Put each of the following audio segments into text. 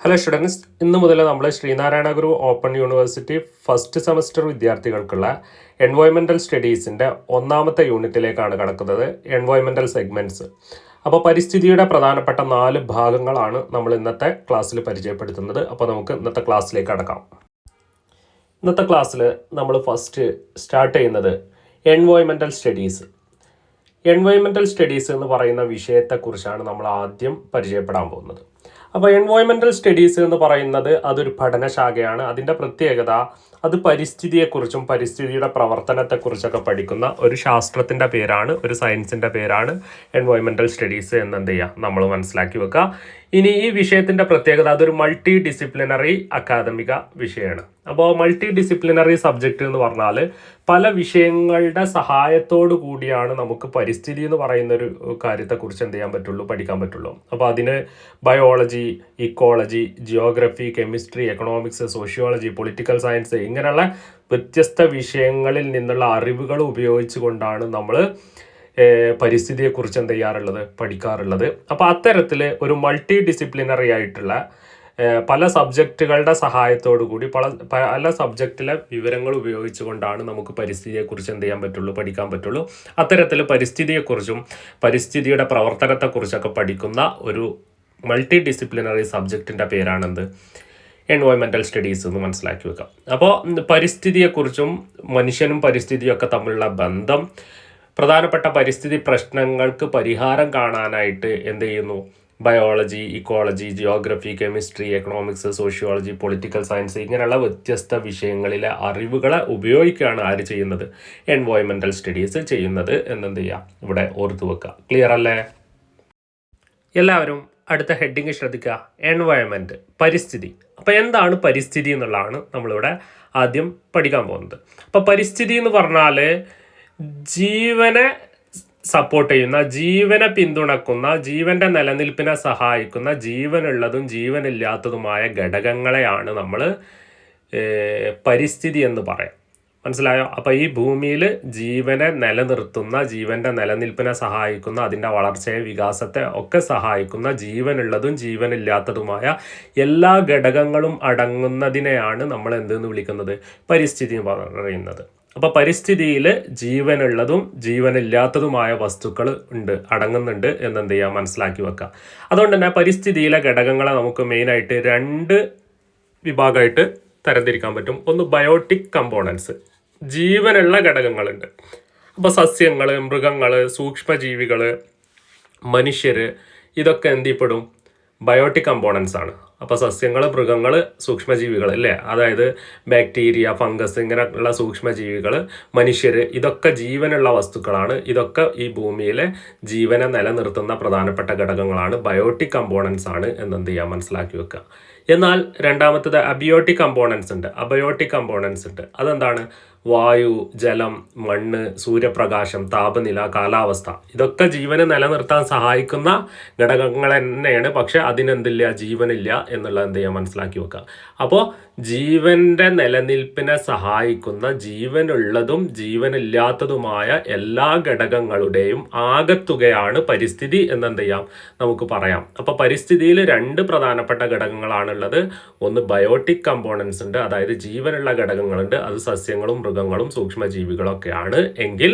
Hello students, ഇന്ന് മുതൽ നമ്മൾ Sreenarayana Guru Open University first semester വിദ്യാർത്ഥികൾക്കുള്ള എൻവയോൺമെൻറ്റൽ സ്റ്റഡീസിൻ്റെ ഒന്നാമത്തെ യൂണിറ്റിലേക്കാണ് കടക്കുന്നത്. Environmental segments. അപ്പോൾ പരിസ്ഥിതിയുടെ പ്രധാനപ്പെട്ട 4 ഭാഗങ്ങളാണ് നമ്മൾ ഇന്നത്തെ ക്ലാസ്സിൽ പരിചയപ്പെടുത്തുന്നത്. അപ്പോൾ നമുക്ക് ഇന്നത്തെ ക്ലാസ്സിലേക്ക് കടക്കാം. ഇന്നത്തെ ക്ലാസ്സിൽ നമ്മൾ ഫസ്റ്റ് സ്റ്റാർട്ട് ചെയ്യുന്നത് എൻവയോൺമെൻറ്റൽ സ്റ്റഡീസ്. എൻവയോൺമെൻറ്റൽ സ്റ്റഡീസ് എന്ന് പറയുന്ന വിഷയത്തെക്കുറിച്ചാണ് നമ്മൾ ആദ്യം പരിചയപ്പെടാൻ പോകുന്നത്. അപ്പോൾ എൻവയോൺമെൻറ്റൽ സ്റ്റഡീസ് എന്ന് പറയുന്നത് അതൊരു പഠനശാഖയാണ്. അതിൻ്റെ പ്രത്യേകത അത് പരിസ്ഥിതിയെക്കുറിച്ചും പരിസ്ഥിതിയുടെ പ്രവർത്തനത്തെക്കുറിച്ചൊക്കെ പഠിക്കുന്ന ഒരു ശാസ്ത്രത്തിൻ്റെ പേരാണ്, ഒരു സയൻസിൻ്റെ പേരാണ് എൻവയോൺമെൻറ്റൽ സ്റ്റഡീസ് എന്നെന്ത് ചെയ്യുക നമ്മൾ മനസ്സിലാക്കി വെക്കുക. ഇനി ഈ വിഷയത്തിൻ്റെ പ്രത്യേകത അതൊരു മൾട്ടി ഡിസിപ്ലിനറി അക്കാദമിക വിഷയമാണ്. അപ്പോൾ മൾട്ടി ഡിസിപ്ലിനറി സബ്ജക്റ്റ് എന്ന് പറഞ്ഞാൽ പല വിഷയങ്ങളുടെ സഹായത്തോടു കൂടിയാണ് നമുക്ക് പരിസ്ഥിതി എന്ന് പറയുന്നൊരു കാര്യത്തെക്കുറിച്ച് എന്ത് ചെയ്യാൻ പറ്റുള്ളൂ, പഠിക്കാൻ പറ്റുള്ളൂ. അപ്പോൾ അതിന് biology, ecology, geography, chemistry, economics, sociology, political science ഇങ്ങനെയുള്ള വ്യത്യസ്ത വിഷയങ്ങളിൽ നിന്നുള്ള അറിവുകൾ ഉപയോഗിച്ചുകൊണ്ടാണ് നമ്മൾ പരിസ്ഥിതിയെക്കുറിച്ച് എന്ത് ചെയ്യാറുള്ളത്, പഠിക്കാറുള്ളത്. അപ്പോൾ അത്തരത്തിൽ ഒരു മൾട്ടി ഡിസിപ്ലിനറി ആയിട്ടുള്ള പല സബ്ജക്റ്റുകളുടെ സഹായത്തോടു കൂടി പല സബ്ജക്റ്റിലെ വിവരങ്ങൾ ഉപയോഗിച്ചുകൊണ്ടാണ് നമുക്ക് പരിസ്ഥിതിയെക്കുറിച്ച് എന്ത് ചെയ്യാൻ പറ്റുള്ളൂ, പഠിക്കാൻ പറ്റുള്ളൂ. അത്തരത്തിൽ പരിസ്ഥിതിയെക്കുറിച്ചും പരിസ്ഥിതിയുടെ പ്രവർത്തനത്തെക്കുറിച്ചൊക്കെ പഠിക്കുന്ന ഒരു മൾട്ടി ഡിസിപ്ലിനറി സബ്ജക്റ്റിൻ്റെ പേരാണെന്ത്, എൻവയോൺമെൻറ്റൽ സ്റ്റഡീസ് എന്ന് മനസ്സിലാക്കി വെക്കാം. അപ്പോൾ പരിസ്ഥിതിയെക്കുറിച്ചും മനുഷ്യനും പരിസ്ഥിതിയൊക്കെ തമ്മിലുള്ള ബന്ധം, പ്രധാനപ്പെട്ട പരിസ്ഥിതി പ്രശ്നങ്ങൾക്ക് പരിഹാരം കാണാനായിട്ട് എന്ത് ചെയ്യുന്നു, biology, ecology, geography, chemistry, economics, sociology, political science ഇങ്ങനെയുള്ള വ്യത്യസ്ത വിഷയങ്ങളിലെ അറിവുകളെ ഉപയോഗിക്കുകയാണ് ആര് ചെയ്യുന്നത്, എൻവയോൺമെൻറ്റൽ സ്റ്റഡീസ് ചെയ്യുന്നത് എന്നെന്ത് ചെയ്യുക, ഇവിടെ ഓർത്തു വെക്കുക. ക്ലിയർ അല്ലേ? എല്ലാവരും അടുത്ത ഹെഡിങ് ശ്രദ്ധിക്കുക. എൻവയോൺമെൻറ്റ്, പരിസ്ഥിതി. അപ്പോൾ എന്താണ് പരിസ്ഥിതി എന്നുള്ളതാണ് നമ്മളിവിടെ ആദ്യം പഠിക്കാൻ പോകുന്നത്. അപ്പോൾ പരിസ്ഥിതി എന്ന് പറഞ്ഞാൽ ജീവനെ സപ്പോർട്ട് ചെയ്യുന്ന, ജീവനെ പിന്തുണക്കുന്ന, ജീവൻ്റെ നിലനിൽപ്പിനെ സഹായിക്കുന്ന, ജീവനുള്ളതും ജീവനില്ലാത്തതുമായ ഘടകങ്ങളെയാണ് നമ്മൾ പരിസ്ഥിതി എന്ന് പറയാം. മനസ്സിലായോ? അപ്പോൾ ഈ ഭൂമിയിൽ ജീവനെ നിലനിർത്തുന്ന, ജീവൻ്റെ നിലനിൽപ്പിനെ സഹായിക്കുന്ന, അതിൻ്റെ വളർച്ചയെ വികാസത്തെ ഒക്കെ സഹായിക്കുന്ന, ജീവനുള്ളതും ജീവനില്ലാത്തതുമായ എല്ലാ ഘടകങ്ങളും അടങ്ങുന്നതിനെയാണ് നമ്മൾ എന്തെന്ന് വിളിക്കുന്നത്, പരിസ്ഥിതി എന്ന് പറയുന്നത്. അപ്പോൾ പരിസ്ഥിതിയിൽ ജീവനുള്ളതും ജീവനില്ലാത്തതുമായ വസ്തുക്കൾ അടങ്ങുന്നുണ്ട് എന്നെന്ത് ചെയ്യുക, മനസ്സിലാക്കി വെക്കുക. അതുകൊണ്ട് തന്നെ പരിസ്ഥിതിയിലെ ഘടകങ്ങളെ നമുക്ക് മെയിനായിട്ട് 2 വിഭാഗമായിട്ട് തരംതിരിക്കാൻ പറ്റും. ഒന്ന് ബയോട്ടിക് കമ്പോണൻസ്, ജീവനുള്ള ഘടകങ്ങളുണ്ട്. അപ്പോൾ സസ്യങ്ങൾ, മൃഗങ്ങൾ, സൂക്ഷ്മജീവികൾ, മനുഷ്യർ ഇതൊക്കെ എന്തിപ്പെടും, ബയോട്ടിക് കമ്പോണൻസ് ആണ്. അപ്പോൾ സസ്യങ്ങൾ, മൃഗങ്ങൾ, സൂക്ഷ്മജീവികൾ അല്ലേ, അതായത് ബാക്ടീരിയ, ഫംഗസ് ഇങ്ങനെയുള്ള സൂക്ഷ്മജീവികൾ, മനുഷ്യർ ഇതൊക്കെ ജീവനുള്ള വസ്തുക്കളാണ്. ഇതൊക്കെ ഈ ഭൂമിയിലെ ജീവനെ നിലനിർത്തുന്ന പ്രധാനപ്പെട്ട ഘടകങ്ങളാണ്, ബയോട്ടിക് കമ്പോണൻസ് ആണ് എന്നെന്ത് ചെയ്യാൻ മനസ്സിലാക്കി വെക്കുക. എന്നാൽ രണ്ടാമത്തത് അബയോട്ടിക് കമ്പോണൻസ് ഉണ്ട്. അബയോട്ടിക് കമ്പോണൻസ് ഉണ്ട്. അതെന്താണ്? വായു, ജലം, മണ്ണ്, സൂര്യപ്രകാശം, താപനില, കാലാവസ്ഥ ഇതൊക്കെ ജീവനെ നിലനിർത്താൻ സഹായിക്കുന്ന ഘടകങ്ങൾ തന്നെയാണ്. പക്ഷെ അതിനെന്തില്ല, ജീവനില്ല എന്നുള്ളത് എന്ത് ചെയ്യാൻ മനസ്സിലാക്കി വെക്കുക. അപ്പോൾ ജീവൻ്റെ നിലനിൽപ്പിനെ സഹായിക്കുന്ന, ജീവനുള്ളതും ജീവനില്ലാത്തതുമായ എല്ലാ ഘടകങ്ങളുടെയും ആകത്തുകയാണ് പരിസ്ഥിതി എന്നെന്ത് ചെയ്യാം, നമുക്ക് പറയാം. അപ്പോൾ പരിസ്ഥിതിയിൽ 2 പ്രധാനപ്പെട്ട ഘടകങ്ങളാണുള്ളത്. ഒന്ന് ബയോട്ടിക് കമ്പോണൻസ് ഉണ്ട്, അതായത് ജീവനുള്ള ഘടകങ്ങളുണ്ട്, അത് സസ്യങ്ങളും മൃഗങ്ങളും സൂക്ഷ്മജീവികളൊക്കെയാണ്. എങ്കിൽ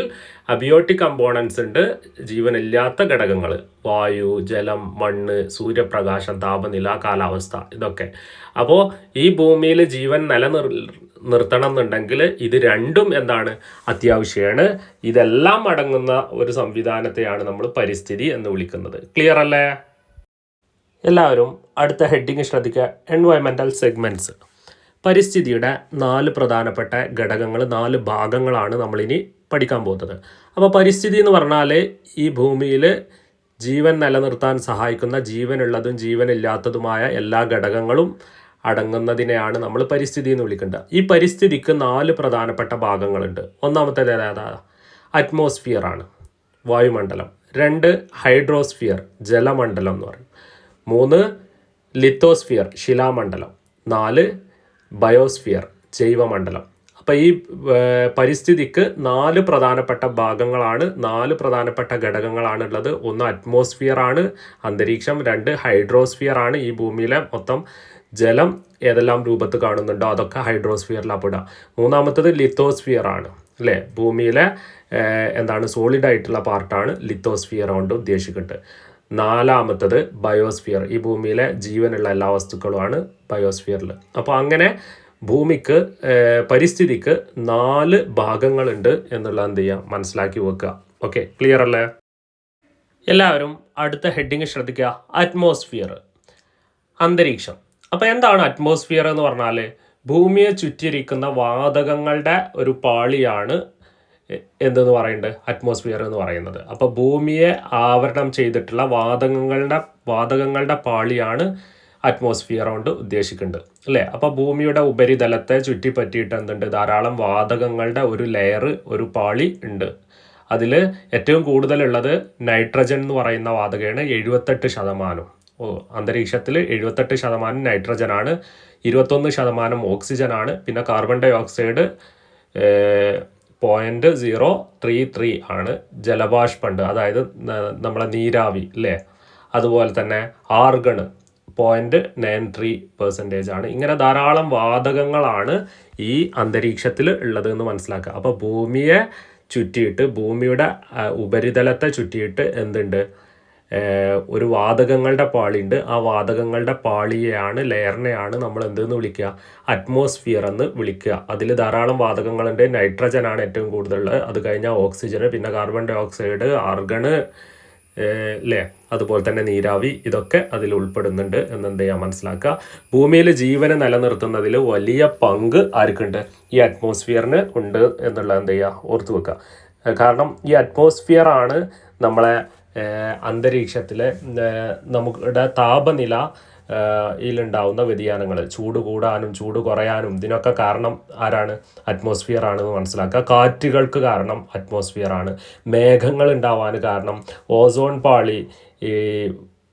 അബിയോട്ടിക് കമ്പോണൻസ് ഉണ്ട്, ജീവനില്ലാത്ത ഘടകങ്ങൾ, വായു, ജലം, മണ്ണ്, സൂര്യപ്രകാശം, താപനില, കാലാവസ്ഥ ഇതൊക്കെ. അപ്പോൾ ഈ ഭൂമിയിൽ ജീവൻ നിർത്തണം എന്നുണ്ടെങ്കിൽ ഇത് 2ഉം എന്താണ്, അത്യാവശ്യമാണ്. ഇതെല്ലാം അടങ്ങുന്ന ഒരു സംവിധാനത്തെയാണ് നമ്മൾ പരിസ്ഥിതി എന്ന് വിളിക്കുന്നത്. ക്ലിയർ അല്ലേ? എല്ലാവരും അടുത്ത ഹെഡിങ് ശ്രദ്ധിക്കുക. Environmental segments. പരിസ്ഥിതിയുടെ 4 പ്രധാനപ്പെട്ട ഘടകങ്ങൾ, 4 ഭാഗങ്ങളാണ് നമ്മളിനി പഠിക്കാൻ പോകുന്നത്. അപ്പോൾ പരിസ്ഥിതി എന്ന് പറഞ്ഞാൽ ഈ ഭൂമിയിൽ ജീവൻ നിലനിർത്താൻ സഹായിക്കുന്ന, ജീവനുള്ളതും ജീവനില്ലാത്തതുമായ എല്ലാ ഘടകങ്ങളും അടങ്ങുന്നതിനെയാണ് നമ്മൾ പരിസ്ഥിതി എന്ന് വിളിക്കുന്നത്. ഈ പരിസ്ഥിതിക്ക് 4 പ്രധാനപ്പെട്ട ഭാഗങ്ങളുണ്ട്. ഒന്നാമത്തേത് ഏതാ? അറ്റ്മോസ്ഫിയർ ആണ്, വായുമണ്ഡലം. 2 ഹൈഡ്രോസ്ഫിയർ, ജലമണ്ഡലം എന്ന് പറയും. 3 ലിത്തോസ്ഫിയർ, ശിലാമണ്ഡലം. 4 ബയോസ്ഫിയർ, ജൈവമണ്ഡലം. അപ്പം ഈ പരിസ്ഥിതിക്ക് 4 പ്രധാനപ്പെട്ട ഭാഗങ്ങളാണ്, 4 പ്രധാനപ്പെട്ട ഘടകങ്ങളാണ് ഉള്ളത്. ഒന്ന് അറ്റ്മോസ്ഫിയർ ആണ്, അന്തരീക്ഷം. 2 ഹൈഡ്രോസ്ഫിയർ ആണ്, ഈ ഭൂമിയിലെ മൊത്തം ജലം ഏതെല്ലാം രൂപത്ത് കാണുന്നുണ്ടോ അതൊക്കെ ഹൈഡ്രോസ്ഫിയറിലാണ് പെടുക. മൂന്നാമത്തത് ലിത്തോസ്ഫിയർ ആണ്, അല്ലേ? ഭൂമിയിലെ എന്താണ് സോളിഡ് ആയിട്ടുള്ള പാർട്ടാണ് ലിത്തോസ്ഫിയർ കൊണ്ട് ഉദ്ദേശിക്കുന്നത്. നാലാമത്തത് ബയോസ്ഫിയർ, ഈ ഭൂമിയിലെ ജീവനുള്ള എല്ലാ വസ്തുക്കളുമാണ് ബയോസ്ഫിയറിൽ. അപ്പോൾ അങ്ങനെ ഭൂമിക്ക് പരിസ്ഥിതിക്ക് 4 ഭാഗങ്ങളുണ്ട് എന്നുള്ളത് എന്ത് ചെയ്യുക, മനസ്സിലാക്കി വെക്കുക. ഓക്കെ, ക്ലിയർ അല്ലേ? എല്ലാവരും അടുത്ത ഹെഡിങ് ശ്രദ്ധിക്കുക. അറ്റ്മോസ്ഫിയർ, അന്തരീക്ഷം. അപ്പോൾ എന്താണ് അറ്റ്മോസ്ഫിയർ എന്ന് പറഞ്ഞാൽ? ഭൂമിയെ ചുറ്റിയിരിക്കുന്ന വാതകങ്ങളുടെ ഒരു പാളിയാണ് എന്തെന്ന് പറയുന്നത്, അറ്റ്മോസ്ഫിയർ എന്ന് പറയുന്നത്. അപ്പോൾ ഭൂമിയെ ആവരണം ചെയ്തിട്ടുള്ള വാതകങ്ങളുടെ പാളിയാണ് അറ്റ്മോസ്ഫിയർ കൊണ്ട് ഉദ്ദേശിക്കുന്നുണ്ട്, അല്ലേ? അപ്പോൾ ഭൂമിയുടെ ഉപരിതലത്തെ ചുറ്റിപ്പറ്റിയിട്ട് എന്തുണ്ട്, ധാരാളം വാതകങ്ങളുടെ ഒരു ലെയർ, ഒരു പാളി ഉണ്ട്. അതിൽ ഏറ്റവും കൂടുതലുള്ളത് നൈട്രജൻ എന്ന് പറയുന്ന വാതകമാണ്. 78%. അന്തരീക്ഷത്തിൽ 78% നൈട്രജനാണ്, 21% ഓക്സിജനാണ്, പിന്നെ കാർബൺ ഡൈ ഓക്സൈഡ് 0.033 ആണ്. ജലബാഷ്പുണ്ട്, അതായത് നമ്മളെ നീരാവി, അല്ലേ? അതുപോലെ തന്നെ ആർഗൺ 0.93% ആണ്. ഇങ്ങനെ ധാരാളം വാതകങ്ങളാണ് ഈ അന്തരീക്ഷത്തിൽ ഉള്ളത് എന്ന് മനസ്സിലാക്കുക. അപ്പോൾ ഭൂമിയെ ചുറ്റിയിട്ട്, ഭൂമിയുടെ ഉപരിതലത്തെ ചുറ്റിയിട്ട് എന്തുണ്ട്, ഒരു വാതകങ്ങളുടെ പാളിയുണ്ട്. ആ വാതകങ്ങളുടെ പാളിയെയാണ്, ലെയറിനെയാണ് നമ്മൾ എന്തെന്ന് വിളിക്കുക, അറ്റ്മോസ്ഫിയർ എന്ന് വിളിക്കുക. അതിൽ ധാരാളം വാതകങ്ങളുണ്ട്. നൈട്രജനാണ് ഏറ്റവും കൂടുതലുള്ളത്, അത് കഴിഞ്ഞാൽ ഓക്സിജന്, പിന്നെ കാർബൺ ഡൈ ഓക്സൈഡ്, ആർഗണ്, അല്ലേ? അതുപോലെ തന്നെ നീരാവി, ഇതൊക്കെ അതിൽ ഉൾപ്പെടുന്നുണ്ട് എന്നെന്ത് ചെയ്യാൻ മനസ്സിലാക്കുക. ഭൂമിയിൽ ജീവനെ നിലനിർത്തുന്നതിൽ വലിയ പങ്ക് ആർക്കുണ്ട്, ഈ അറ്റ്മോസ്ഫിയറിന് ഉണ്ട് എന്നുള്ളത് എന്ത് ചെയ്യുക, ഓർത്തു വെക്കുക. കാരണം ഈ അറ്റ്മോസ്ഫിയർ ആണ് നമ്മളെ അന്തരീക്ഷത്തിലെ നമ്മുടെ താപനില യിലുണ്ടാവുന്ന വ്യതിയാനങ്ങൾ, ചൂട് കൂടാനും ചൂട് കുറയാനും ഇതിനൊക്കെ കാരണം ആരാണ്, അറ്റ്മോസ്ഫിയർ ആണെന്ന് മനസ്സിലാക്കുക. കാറ്റുകൾക്ക് കാരണം അറ്റ്മോസ്ഫിയർ ആണ്. മേഘങ്ങൾ ഉണ്ടാവാൻ കാരണം, ഓസോൺ പാളി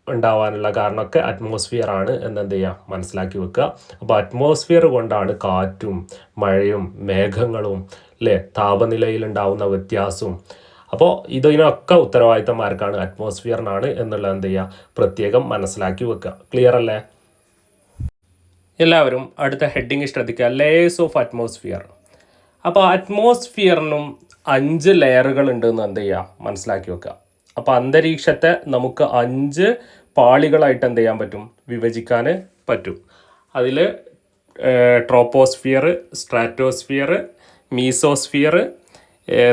ഉണ്ടാവാനുള്ള കാരണമൊക്കെ അറ്റ്മോസ്ഫിയർ ആണ് എന്നെന്ത് ചെയ്യുക, മനസ്സിലാക്കി വെക്കുക. അപ്പോൾ അറ്റ്മോസ്ഫിയർ കൊണ്ടാണ് കാറ്റും മഴയും മേഘങ്ങളും, അല്ലേ, താപനിലയിലുണ്ടാവുന്ന വ്യത്യാസവും. അപ്പോൾ ഇതിനൊക്കെ ഉത്തരവാദിത്തന്മാർക്കാണ്, അറ്റ്മോസ്ഫിയറിനാണ് എന്നുള്ളത് എന്ത് ചെയ്യുക, പ്രത്യേകം മനസ്സിലാക്കി വെക്കുക. ക്ലിയർ അല്ലേ? എല്ലാവരും അടുത്ത ഹെഡിങ് ശ്രദ്ധിക്കുക. Layers of atmosphere. അപ്പോൾ അറ്റ്മോസ്ഫിയറിനും 5 ലെയറുകൾ ഉണ്ടെന്ന് എന്ത് ചെയ്യുക, മനസ്സിലാക്കി വെക്കുക. അപ്പോൾ അന്തരീക്ഷത്തെ നമുക്ക് 5 പാളികളായിട്ട് എന്ത് ചെയ്യാൻ പറ്റും, വിഭജിക്കാൻ പറ്റും. അതിൽ troposphere, stratosphere, mesosphere,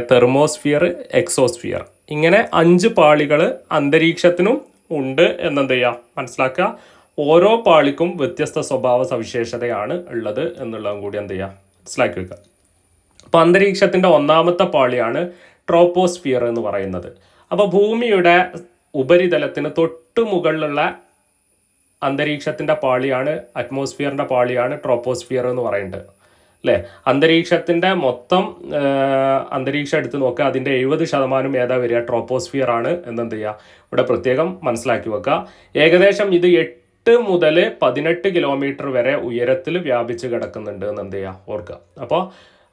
thermosphere, exosphere, ഇങ്ങനെ 5 പാളികൾ അന്തരീക്ഷത്തിനും ഉണ്ട് എന്നെന്ത് ചെയ്യുക, മനസ്സിലാക്കുക. ഓരോ പാളിക്കും വ്യത്യസ്ത സ്വഭാവ സവിശേഷതയാണ് ഉള്ളത് എന്നുള്ളതും കൂടി എന്ത് ചെയ്യുക, മനസ്സിലാക്കി വെക്കുക. അപ്പോൾ അന്തരീക്ഷത്തിൻ്റെ ഒന്നാമത്തെ പാളിയാണ് ട്രോപ്പോസ്ഫിയർ എന്ന് പറയുന്നത്. അപ്പോൾ ഭൂമിയുടെ ഉപരിതലത്തിന് തൊട്ട് മുകളിലുള്ള അന്തരീക്ഷത്തിൻ്റെ പാളിയാണ്, അറ്റ്മോസ്ഫിയറിൻ്റെ പാളിയാണ് ട്രോപ്പോസ്ഫിയർ എന്ന് പറയുന്നത്, അല്ലേ? അന്തരീക്ഷത്തിൻ്റെ മൊത്തം അന്തരീക്ഷം എടുത്ത് നോക്കുക, അതിൻ്റെ 70% ഏതാ വരിക, ട്രോപ്പോസ്ഫിയർ ആണ് എന്നെന്ത് ചെയ്യുക, ഇവിടെ പ്രത്യേകം മനസ്സിലാക്കി വെക്കുക. ഏകദേശം ഇത് 8 മുതൽ 18 കിലോമീറ്റർ വരെ ഉയരത്തിൽ വ്യാപിച്ച് കിടക്കുന്നുണ്ട് എന്നെന്ത് ചെയ്യുക, ഓർക്കുക. അപ്പോൾ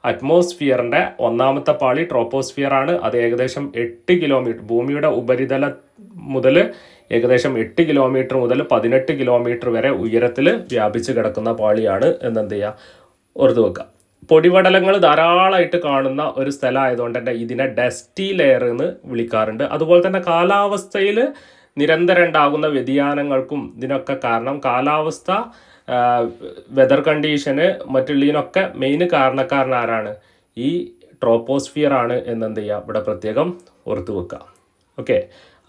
അറ്റ്മോസ്ഫിയറിൻ്റെ ഒന്നാമത്തെ പാളി ട്രോപ്പോസ്ഫിയർ ആണ്. അത് ഏകദേശം 8 കിലോമീറ്റർ, ഭൂമിയുടെ ഉപരിതല മുതൽ ഏകദേശം 8 കിലോമീറ്റർ മുതൽ 18 കിലോമീറ്റർ വരെ ഉയരത്തിൽ വ്യാപിച്ച് കിടക്കുന്ന പാളിയാണ് എന്നെന്ത് ചെയ്യുക, ഓർത്ത് വെക്കുക. പൊടിപടലങ്ങൾ ധാരാളമായിട്ട് കാണുന്ന ഒരു സ്ഥലമായതുകൊണ്ട് തന്നെ ഇതിനെ ഡസ്റ്റി ലെയർ എന്ന് വിളിക്കാറുണ്ട്. അതുപോലെ തന്നെ കാലാവസ്ഥയിൽ നിരന്തരം ഉണ്ടാകുന്ന വ്യതിയാനങ്ങൾക്കും ഇതിനൊക്കെ കാരണം കാലാവസ്ഥ, വെതർ കണ്ടീഷന്, മറ്റുള്ളതിനൊക്കെ മെയിൻ കാരണക്കാരൻ ആരാണ്, ഈ ട്രോപ്പോസ്ഫിയർ ആണ് എന്നെന്ത് ചെയ്യുക, ഇവിടെ പ്രത്യേകം ഓർത്ത് വെക്കുക. ഓക്കെ,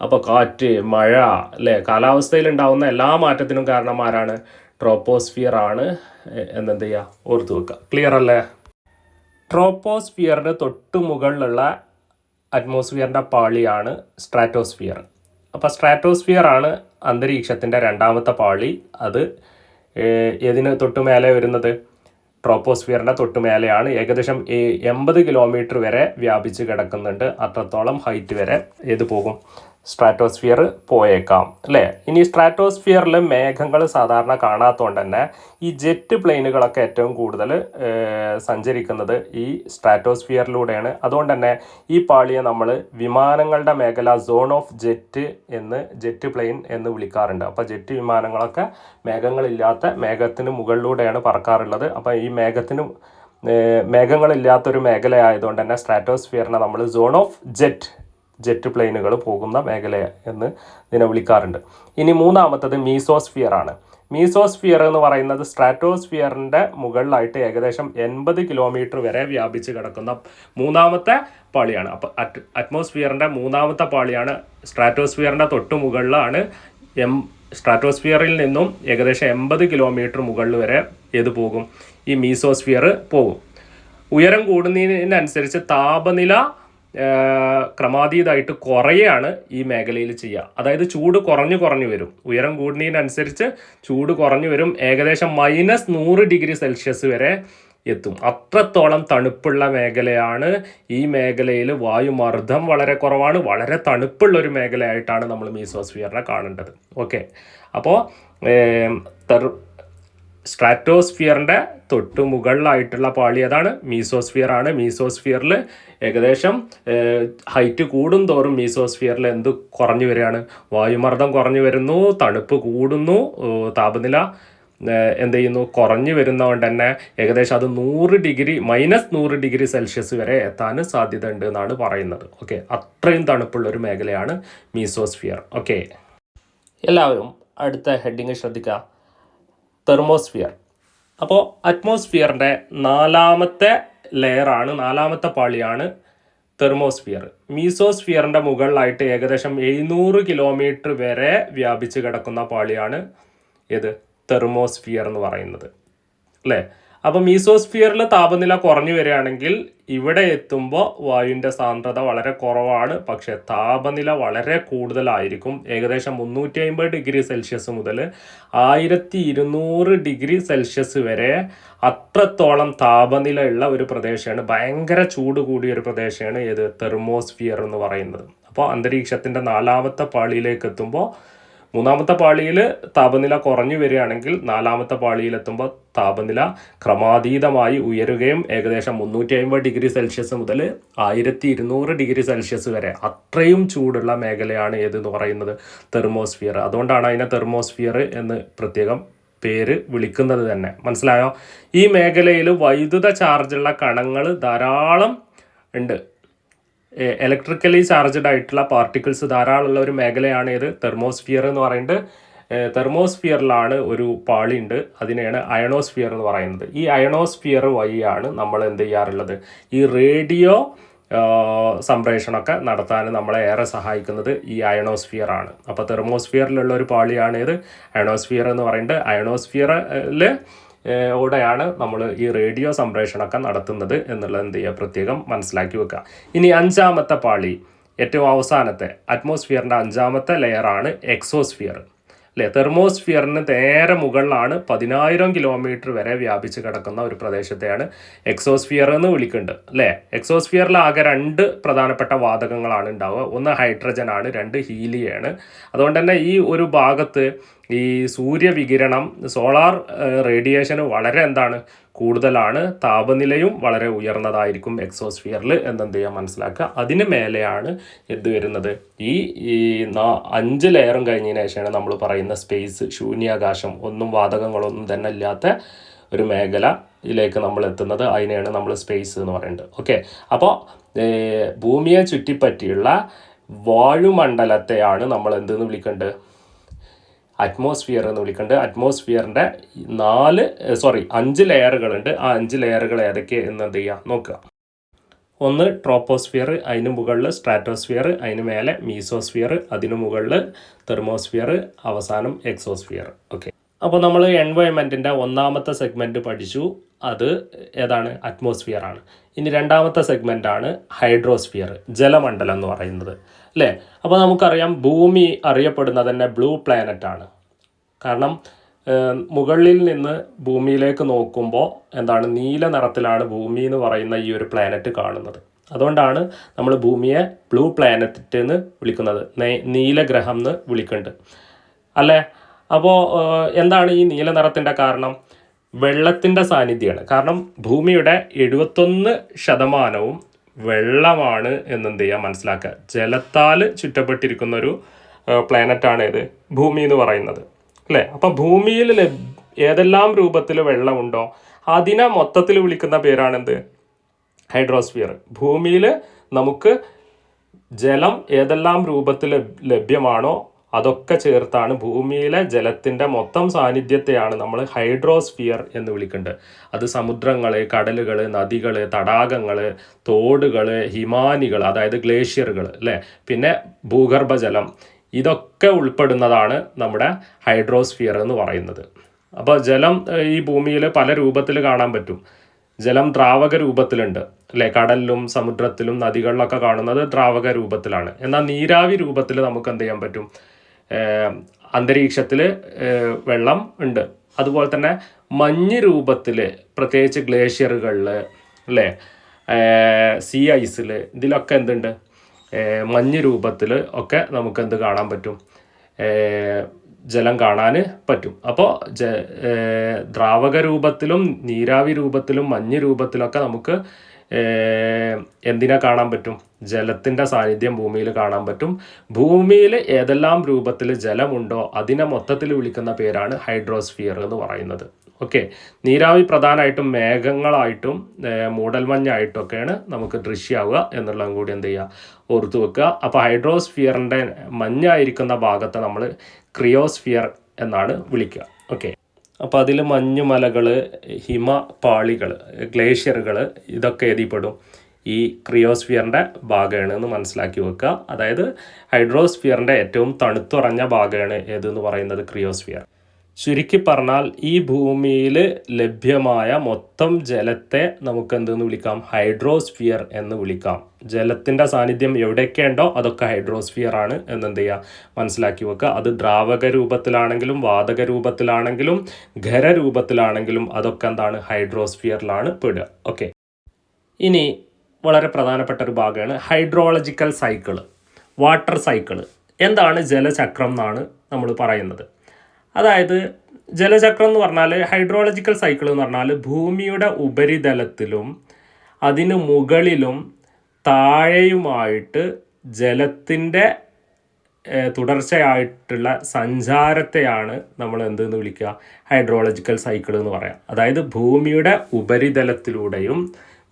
അപ്പോൾ കാറ്റ്, മഴ, അല്ലേ, കാലാവസ്ഥയിൽ ഉണ്ടാകുന്ന എല്ലാ മാറ്റത്തിനും കാരണം ആരാണ്, ട്രോപ്പോസ്ഫിയർ ആണ് എന്നെന്ത് ചെയ്യുക, ഓർത്ത് വെക്കുക. ക്ലിയർ അല്ലേ? ട്രോപ്പോസ്ഫിയറിൻ്റെ തൊട്ട് മുകളിലുള്ള അറ്റ്മോസ്ഫിയറിൻ്റെ പാളിയാണ് സ്ട്രാറ്റോസ്ഫിയർ. അപ്പോൾ സ്ട്രാറ്റോസ്ഫിയർ ആണ് അന്തരീക്ഷത്തിൻ്റെ രണ്ടാമത്തെ പാളി. അത് ഏതിന് തൊട്ട് മേലെ വരുന്നത്, ട്രോപ്പോസ്ഫിയറിൻ്റെ തൊട്ട് മേലെയാണ്. ഏകദേശം 80 കിലോമീറ്റർ വരെ വ്യാപിച്ച് കിടക്കുന്നുണ്ട്. അത്രത്തോളം ഹൈറ്റ് വരെ ഏത് പോകും, സ്ട്രാറ്റോസ്ഫിയർ പോയേക്കാം അല്ലേ. ഇനി സ്ട്രാറ്റോസ്ഫിയറിൽ മേഘങ്ങൾ സാധാരണ കാണാത്തതുകൊണ്ട് തന്നെ ഈ ജെറ്റ് പ്ലെയിനുകളൊക്കെ ഏറ്റവും കൂടുതൽ സഞ്ചരിക്കുന്നത് ഈ സ്ട്രാറ്റോസ്ഫിയറിലൂടെയാണ്. അതുകൊണ്ട് തന്നെ ഈ പാളിയെ നമ്മൾ വിമാനങ്ങളുടെ മേഖല, zone of jet jet plane എന്ന് വിളിക്കാറുണ്ട്. അപ്പോൾ ജെറ്റ് വിമാനങ്ങളൊക്കെ മേഘങ്ങളില്ലാത്ത മേഘത്തിന് മുകളിലൂടെയാണ് പറക്കാറുള്ളത്. അപ്പോൾ ഈ മേഘങ്ങളില്ലാത്തൊരു മേഖലയായതുകൊണ്ട് തന്നെ സ്ട്രാറ്റോസ്ഫിയറിനെ നമ്മൾ സോൺ ഓഫ് ജെറ്റ് പ്ലെയിനുകൾ പോകുന്ന മേഖല എന്ന് ഇതിനെ വിളിക്കാറുണ്ട്. ഇനി മൂന്നാമത്തത് മീസോസ്ഫിയർ ആണ്. മീസോസ്ഫിയർ എന്ന് പറയുന്നത് സ്ട്രാറ്റോസ്ഫിയറിൻ്റെ മുകളിലായിട്ട് ഏകദേശം 80 കിലോമീറ്റർ വരെ വ്യാപിച്ച് കിടക്കുന്ന മൂന്നാമത്തെ പാളിയാണ്. അപ്പോൾ അറ്റ്മോസ്ഫിയറിൻ്റെ മൂന്നാമത്തെ പാളിയാണ്. സ്ട്രാറ്റോസ്ഫിയറിൻ്റെ തൊട്ട് മുകളിലാണ്. സ്ട്രാറ്റോസ്ഫിയറിൽ നിന്നും ഏകദേശം 80 കിലോമീറ്റർ മുകളിൽ വരെ പോകും, ഈ മീസോസ്ഫിയർ പോകും. ഉയരം കൂടുന്നതിനനുസരിച്ച് താപനില ക്രമാതീതമായിട്ട് കുറയാണ് ഈ മേഖലയിൽ ചെയ്യുക. അതായത് ചൂട് കുറഞ്ഞു വരും. ഉയരം കൂടുന്നതിനനുസരിച്ച് ചൂട് കുറഞ്ഞു വരും. ഏകദേശം -100 ഡിഗ്രി സെൽഷ്യസ് വരെ എത്തും. അത്രത്തോളം തണുപ്പുള്ള മേഖലയാണ്. ഈ മേഖലയിൽ വായുമർദ്ദം വളരെ കുറവാണ്. വളരെ തണുപ്പുള്ളൊരു മേഖലയായിട്ടാണ് നമ്മൾ മീസോസ്ഫിയറിനെ കാണേണ്ടത്. ഓക്കെ, അപ്പോൾ സ്ട്രാറ്റോസ്ഫിയറിൻ്റെ തൊട്ട് മുകളിലായിട്ടുള്ള പാളി ഏതാണ്? മീസോസ്ഫിയർ ആണ്. മീസോസ്ഫിയറിൽ ഏകദേശം ഹൈറ്റ് കൂടും തോറും മീസോസ്ഫിയറിൽ കുറഞ്ഞു വരികയാണ്? വായുമർദ്ദം കുറഞ്ഞു വരുന്നു, തണുപ്പ് കൂടുന്നു, താപനില കുറഞ്ഞു വരുന്നതുകൊണ്ട് തന്നെ ഏകദേശം അത് -100 ഡിഗ്രി സെൽഷ്യസ് വരെ എത്താൻ സാധ്യത ഉണ്ട് എന്നാണ് പറയുന്നത്. ഓക്കെ, അത്രയും തണുപ്പുള്ളൊരു മേഖലയാണ് മീസോസ്ഫിയർ. ഓക്കെ, എല്ലാവരും അടുത്ത ഹെഡിങ് ശ്രദ്ധിക്കുക, തെർമോസ്ഫിയർ. അപ്പോൾ അറ്റ്മോസ്ഫിയറിൻ്റെ നാലാമത്തെ പാളിയാണ് തെർമോസ്ഫിയർ. മീസോസ്ഫിയറിൻ്റെ മുകളിലായിട്ട് ഏകദേശം 700 കിലോമീറ്റർ വരെ വ്യാപിച്ച് കിടക്കുന്ന പാളിയാണ് തെർമോസ്ഫിയർ എന്ന് പറയുന്നത് അല്ലേ. അപ്പോൾ മീസോസ്ഫിയറിൽ താപനില കുറഞ്ഞു വരികയാണെങ്കിൽ ഇവിടെ എത്തുമ്പോൾ വായുവിൻ്റെ സാന്ദ്രത വളരെ കുറവാണ്, പക്ഷേ താപനില വളരെ കൂടുതലായിരിക്കും. ഏകദേശം 350 ഡിഗ്രി സെൽഷ്യസ് മുതൽ 1200 ഡിഗ്രി സെൽഷ്യസ് വരെ അത്രത്തോളം താപനില ഉള്ള ഒരു പ്രദേശമാണ്, ഭയങ്കര ചൂട് കൂടിയ ഒരു പ്രദേശമാണ് തെർമോസ്ഫിയർ എന്ന് പറയുന്നത്. അപ്പോൾ അന്തരീക്ഷത്തിൻ്റെ നാലാമത്തെ പാളിയിലേക്ക് എത്തുമ്പോൾ, മൂന്നാമത്തെ പാളിയിൽ താപനില കുറഞ്ഞു വരികയാണെങ്കിൽ നാലാമത്തെ പാളിയിലെത്തുമ്പോൾ താപനില ക്രമാതീതമായി ഉയരുകയും ഏകദേശം 350 ഡിഗ്രി സെൽഷ്യസ് മുതൽ 1200 ഡിഗ്രി സെൽഷ്യസ് വരെ അത്രയും ചൂടുള്ള മേഖലയാണ് എന്ന് പറയുന്നത് തെർമോസ്ഫിയർ. അതുകൊണ്ടാണ് അതിനെ തെർമോസ്ഫിയർ എന്ന് പ്രത്യേകം പേര് വിളിക്കുന്നത് തന്നെ. മനസ്സിലായോ? ഈ മേഖലയിൽ വൈദ്യുത ചാർജുള്ള കണങ്ങൾ ധാരാളം ഉണ്ട്. ഇലക്ട്രിക്കലി ചാർജഡ് ആയിട്ടുള്ള പാർട്ടിക്കിൾസ് ധാരാളമുള്ള ഒരു മേഖലയാണ് തെർമോസ്ഫിയർ എന്ന് പറയുന്നത്. തെർമോസ്ഫിയറിലാണ് ഒരു പാളി ഉണ്ട്, അതിനെയാണ് അയണോസ്ഫിയർ എന്ന് പറയുന്നത്. ഈ അയണോസ്ഫിയർ വഴിയാണ് നമ്മൾ ചെയ്യാറുള്ളത്? ഈ റേഡിയോ സംപ്രേഷണമൊക്കെ നടത്താൻ നമ്മളെ ഏറെ സഹായിക്കുന്നത് ഈ അയണോസ്ഫിയർ ആണ്. അപ്പോൾ തെർമോസ്ഫിയറിലുള്ള ഒരു പാളിയാണ് അയണോസ്ഫിയർ എന്ന് പറയുന്നത്. അയണോസ്ഫിയറിൽ ഓടെയാണ് നമ്മൾ ഈ റേഡിയോ സംപ്രേഷണമൊക്കെ നടത്തുന്നത് എന്നുള്ളത് പ്രത്യേകം മനസ്സിലാക്കി വെക്കുക. ഇനി അഞ്ചാമത്തെ പാളി, ഏറ്റവും അവസാനത്തെ അറ്റ്മോസ്ഫിയറിൻ്റെ അഞ്ചാമത്തെ ലെയറാണ് എക്സോസ്ഫിയർ അല്ലേ. തെർമോസ്ഫിയറിന് നേരെ മുകളിലാണ് 10,000 കിലോമീറ്റർ വരെ വ്യാപിച്ച് കിടക്കുന്ന ഒരു പ്രദേശത്തെയാണ് എക്സോസ്ഫിയർ എന്ന് വിളിക്കുന്നുണ്ട് അല്ലേ. എക്സോസ്ഫിയറിൽ ആകെ 2 പ്രധാനപ്പെട്ട വാതകങ്ങളാണ് ഉണ്ടാവുക. ഒന്ന് ഹൈഡ്രജൻ ആണ്, 2 ഹീലിയാണ്. അതുകൊണ്ട് തന്നെ ഈ ഒരു ഭാഗത്ത് ഈ സൂര്യവികിരണം, സോളാർ റേഡിയേഷന് വളരെ കൂടുതലാണ്. താപനിലയും വളരെ ഉയർന്നതായിരിക്കും എക്സോസ്ഫിയറിൽ മനസ്സിലാക്കുക. അതിന് മേലെയാണ് വരുന്നത് ഈ 5 ലെയറും കഴിഞ്ഞതിന് ശേഷമാണ് നമ്മൾ പറയുന്ന സ്പേസ്, ശൂന്യാകാശം, ഒന്നും വാതകങ്ങളൊന്നും തന്നെ ഇല്ലാത്ത ഒരു മേഖലയിലേക്ക് നമ്മൾ എത്തുന്നത്. അതിനെയാണ് നമ്മൾ സ്പേസ് എന്ന് പറയുന്നത്. ഓക്കെ, അപ്പോൾ ഭൂമിയെ ചുറ്റിപ്പറ്റിയുള്ള വായുമണ്ഡലത്തെയാണ് നമ്മൾ എന്തെന്ന് വിളിക്കേണ്ടത്? അറ്റ്മോസ്ഫിയർ എന്ന് വിളിക്കേണ്ടത്. അറ്റ്മോസ്ഫിയറിൻ്റെ 5 ലെയറുകളുണ്ട്. ആ 5 ലെയറുകൾ ഏതൊക്കെ എന്ന് നോക്കുക. ഒന്ന് ട്രോപ്പോസ്ഫിയർ, അതിന് മുകളിൽ സ്ട്രാറ്റോസ്ഫിയർ, അതിന് മേലെ മീസോസ്ഫിയർ, അതിന് മുകളിൽ തെർമോസ്ഫിയർ, അവസാനം എക്സോസ്ഫിയർ. ഓക്കെ, അപ്പോൾ നമ്മൾ എൻവയോൺമെൻറ്റിൻ്റെ ഒന്നാമത്തെ സെഗ്മെൻറ്റ് പഠിച്ചു. അത് ഏതാണ്? അറ്റ്മോസ്ഫിയർ ആണ്. ഇനി രണ്ടാമത്തെ സെഗ്മെൻറ്റാണ് ഹൈഡ്രോസ്ഫിയർ, ജലമണ്ഡലം എന്ന് പറയുന്നത് അല്ലേ. അപ്പോൾ നമുക്കറിയാം ഭൂമി അറിയപ്പെടുന്നത് തന്നെ ബ്ലൂ പ്ലാനറ്റ് ആണ്. കാരണം മുകളിൽ നിന്ന് ഭൂമിയിലേക്ക് നോക്കുമ്പോൾ നീല നിറത്തിലാണ് ഭൂമി എന്ന് പറയുന്ന ഈ ഒരു പ്ലാനറ്റ് കാണുന്നത് അതുകൊണ്ടാണ് നമ്മൾ ഭൂമിയെ ബ്ലൂ പ്ലാനറ്റ് എന്ന് വിളിക്കുന്നത്, നീലഗ്രഹം എന്ന് വിളിക്കുന്നുണ്ട് അല്ലേ. അപ്പോൾ എന്താണ് ഈ നീല നിറത്തിൻ്റെ കാരണം? വെള്ളത്തിൻ്റെ സാന്നിധ്യമാണ്. കാരണം ഭൂമിയുടെ 71% വെള്ളമാണ് എന്നെന്ത് ചെയ്യുക, മനസ്സിലാക്കുക. ജലത്താൽ ചുറ്റപ്പെട്ടിരിക്കുന്ന ഒരു പ്ലാനറ്റാണ് ഇത് ഭൂമി എന്ന് പറയുന്നത് അല്ലേ. അപ്പം ഭൂമിയിൽ ഏതെല്ലാം രൂപത്തിൽ വെള്ളമുണ്ടോ അതിനെ മൊത്തത്തിൽ വിളിക്കുന്ന പേരാണെന്ത്? ഹൈഡ്രോസ്ഫിയർ. ഭൂമിയിൽ നമുക്ക് ജലം ഏതെല്ലാം രൂപത്തിൽ ലഭ്യമാണോ അതൊക്കെ ചേർത്താണ് ഭൂമിയിലെ ജലത്തിൻ്റെ മൊത്തം സാന്നിധ്യത്തെയാണ് നമ്മൾ ഹൈഡ്രോസ്ഫിയർ എന്ന് വിളിക്കേണ്ടത്. അത് സമുദ്രങ്ങൾ, കടലുകൾ, നദികൾ, തടാകങ്ങൾ, തോടുകൾ, ഹിമാനികൾ അതായത് ഗ്ലേഷ്യറുകൾ അല്ലേ, പിന്നെ ഭൂഗർഭജലം, ഇതൊക്കെ ഉൾപ്പെടുന്നതാണ് നമ്മുടെ ഹൈഡ്രോസ്ഫിയർ എന്ന് പറയുന്നത്. അപ്പോൾ ജലം ഈ ഭൂമിയിൽ പല രൂപത്തിൽ കാണാൻ പറ്റും. ജലം ദ്രാവക രൂപത്തിലുണ്ട് അല്ലേ, കടലിലും സമുദ്രത്തിലും നദികളിലൊക്കെ കാണുന്നത് ദ്രാവക രൂപത്തിലാണ്. എന്നാൽ നീരാവി രൂപത്തിൽ നമുക്ക് എന്ത് ചെയ്യാൻ പറ്റും? അന്തരീക്ഷത്തിൽ വെള്ളം ഉണ്ട്. അതുപോലെ തന്നെ മഞ്ഞ് രൂപത്തിൽ, പ്രത്യേകിച്ച് ഗ്ലേഷ്യറുകളിൽ അല്ലേ, സീ ഐസിൽ, ഇതിലൊക്കെ എന്തുണ്ട്? മഞ്ഞ് രൂപത്തിൽ ഒക്കെ നമുക്ക് എന്ത് കാണാൻ പറ്റും? ജലം കാണാൻ പറ്റും. അപ്പോൾ ദ്രാവക രൂപത്തിലും നീരാവി രൂപത്തിലും മഞ്ഞ് രൂപത്തിലൊക്കെ നമുക്ക് എന്തിനെ കാണാൻ പറ്റും? ജലത്തിൻ്റെ സാന്നിധ്യം ഭൂമിയിൽ കാണാൻ പറ്റും. ഭൂമിയിൽ ഏതെല്ലാം രൂപത്തിൽ ജലമുണ്ടോ അതിനെ മൊത്തത്തിൽ വിളിക്കുന്ന പേരാണ് ഹൈഡ്രോസ്ഫിയർ എന്ന് പറയുന്നത്. ഓക്കെ. നീരാവി പ്രധാനമായിട്ടും മേഘങ്ങളായിട്ടും മൂടൽമഞ്ഞായിട്ടൊക്കെയാണ് നമുക്ക് ദൃശ്യമാവുക എന്നുള്ളതും കൂടി എന്ത് ചെയ്യുക, ഓർത്തു വെക്കുക. അപ്പോൾ ഹൈഡ്രോസ്ഫിയറിൻ്റെ മഞ്ഞായിരിക്കുന്ന ഭാഗത്തെ നമ്മൾ ക്രിയോസ്ഫിയർ എന്നാണ് വിളിക്കുക. ഓക്കെ. അപ്പോൾ അതിൽ മഞ്ഞുമലകൾ, ഹിമപാളികൾ, ഗ്ലേഷ്യറുകൾ ഇതൊക്കെ ഏതിപ്പെടും? ഈ ക്രിയോസ്ഫിയറിൻ്റെ ഭാഗമാണ് എന്ന് മനസ്സിലാക്കി വെക്കുക. അതായത് ഹൈഡ്രോസ്ഫിയറിൻ്റെ ഏറ്റവും തണുത്തുറഞ്ഞ ഭാഗമാണ് ഏതെന്ന് പറയുന്നത് ക്രിയോസ്ഫിയർ. ചുരുക്കി പറഞ്ഞാൽ ഈ ഭൂമിയിൽ ലഭ്യമായ മൊത്തം ജലത്തെ നമുക്ക് എന്തെന്ന് വിളിക്കാം? ഹൈഡ്രോസ്ഫിയർ എന്ന് വിളിക്കാം. ജലത്തിൻ്റെ സാന്നിധ്യം എവിടെയൊക്കെ ഉണ്ടോ അതൊക്കെ ഹൈഡ്രോസ്ഫിയർ ആണ് എന്നെന്ത് ചെയ്യുക, മനസ്സിലാക്കി വെക്കുക. അത് ദ്രാവക രൂപത്തിലാണെങ്കിലും വാതക രൂപത്തിലാണെങ്കിലും ഖരരൂപത്തിലാണെങ്കിലും അതൊക്കെ എന്താണ്? ഹൈഡ്രോസ്ഫിയറിലാണ് പെടുക. ഓക്കെ. ഇനി വളരെ പ്രധാനപ്പെട്ട ഒരു ഭാഗമാണ് ഹൈഡ്രോളജിക്കൽ സൈക്കിള്, വാട്ടർ സൈക്കിള്. എന്താണ് ജലചക്രം എന്നാണ് നമ്മൾ പറയുന്നത്. അതായത് ജലചക്രം എന്ന് പറഞ്ഞാൽ, ഹൈഡ്രോളജിക്കൽ സൈക്കിൾ എന്ന് പറഞ്ഞാൽ ഭൂമിയുടെ ഉപരിതലത്തിലും അതിന് മുകളിലും താഴെയുമായിട്ട് ജലത്തിൻ്റെ തുടർച്ചയായിട്ടുള്ള സഞ്ചാരത്തെയാണ് നമ്മൾ എന്തെന്ന് വിളിക്കുക? ഹൈഡ്രോളജിക്കൽ സൈക്കിൾ എന്ന് പറയാം. അതായത് ഭൂമിയുടെ ഉപരിതലത്തിലൂടെയും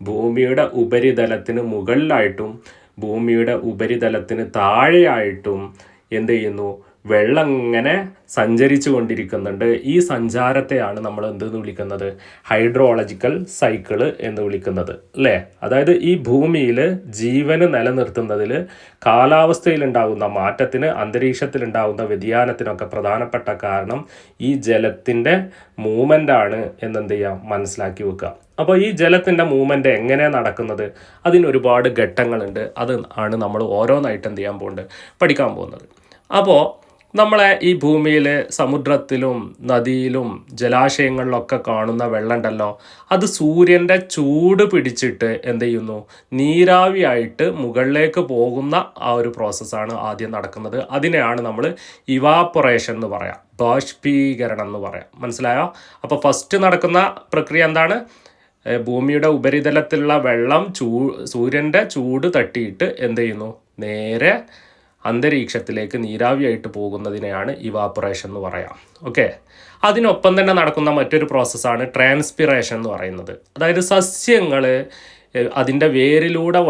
ഭൂമിയുടെ ഉപരിതലത്തിന് മുകളിലായിട്ടും ഭൂമിയുടെ ഉപരിതലത്തിന് താഴെയായിട്ടും എന്ത് ചെയ്യുന്നു? വെള്ളം ഇങ്ങനെ സഞ്ചരിച്ചു കൊണ്ടിരിക്കുന്നുണ്ട്. ഈ സഞ്ചാരത്തെയാണ് നമ്മൾ എന്തെന്ന് വിളിക്കുന്നത്? ഹൈഡ്രോളജിക്കൽ സൈക്കിള് എന്ന് വിളിക്കുന്നത് അല്ലേ. അതായത് ഈ ഭൂമിയിൽ ജീവന് നിലനിർത്തുന്നതിൽ കാലാവസ്ഥയിലുണ്ടാകുന്ന മാറ്റത്തിന്, അന്തരീക്ഷത്തിലുണ്ടാകുന്ന വ്യതിയാനത്തിനൊക്കെ പ്രധാനപ്പെട്ട കാരണം ഈ ജലത്തിൻ്റെ മൂവ്മെൻ്റാണ് എന്നെന്ത് ചെയ്യാം, മനസ്സിലാക്കി വെക്കുക. അപ്പോൾ ഈ ജലത്തിൻ്റെ മൂവ്മെൻ്റ് എങ്ങനെയാണ് നടക്കുന്നത്? അതിന് ഒരുപാട് ഘട്ടങ്ങളുണ്ട്. അത് ആണ് നമ്മൾ ഓരോന്നായിട്ട് എന്ത് ചെയ്യാൻ പോകുന്നത്, പഠിക്കാൻ പോകുന്നത്. അപ്പോൾ നമ്മളെ ഈ ഭൂമിയിൽ സമുദ്രത്തിലും നദിയിലും ജലാശയങ്ങളിലൊക്കെ കാണുന്ന വെള്ളം ഉണ്ടല്ലോ, അത് സൂര്യൻ്റെ ചൂട് പിടിച്ചിട്ട് എന്ത് ചെയ്യുന്നു? നീരാവിയായിട്ട് മുകളിലേക്ക് പോകുന്ന ആ ഒരു പ്രോസസ്സാണ് ആദ്യം നടക്കുന്നത്. അതിനെയാണ് നമ്മൾ ഇവാപ്പൊറേഷൻ എന്ന് പറയാം, ബാഷ്പീകരണം എന്ന് പറയാം. മനസ്സിലായോ? അപ്പോൾ ഫസ്റ്റ് നടക്കുന്ന പ്രക്രിയ എന്താണ്? ഭൂമിയുടെ ഉപരിതലത്തിലുള്ള വെള്ളം സൂര്യൻ്റെ ചൂട് തട്ടിയിട്ട് എന്ത് ചെയ്യുന്നു? നേരെ അന്തരീക്ഷത്തിലേക്ക് നീരാവിയായിട്ട് പോകുന്നതിനെയാണ് ഇവാപ്പറേഷൻ എന്ന് പറയാം. ഓക്കെ. അതിനൊപ്പം തന്നെ നടക്കുന്ന മറ്റൊരു പ്രോസസ്സാണ് ട്രാൻസ്പിറേഷൻ എന്ന് പറയുന്നത്. അതായത് സസ്യങ്ങൾ അതിൻ്റെ വേരിലൂടെ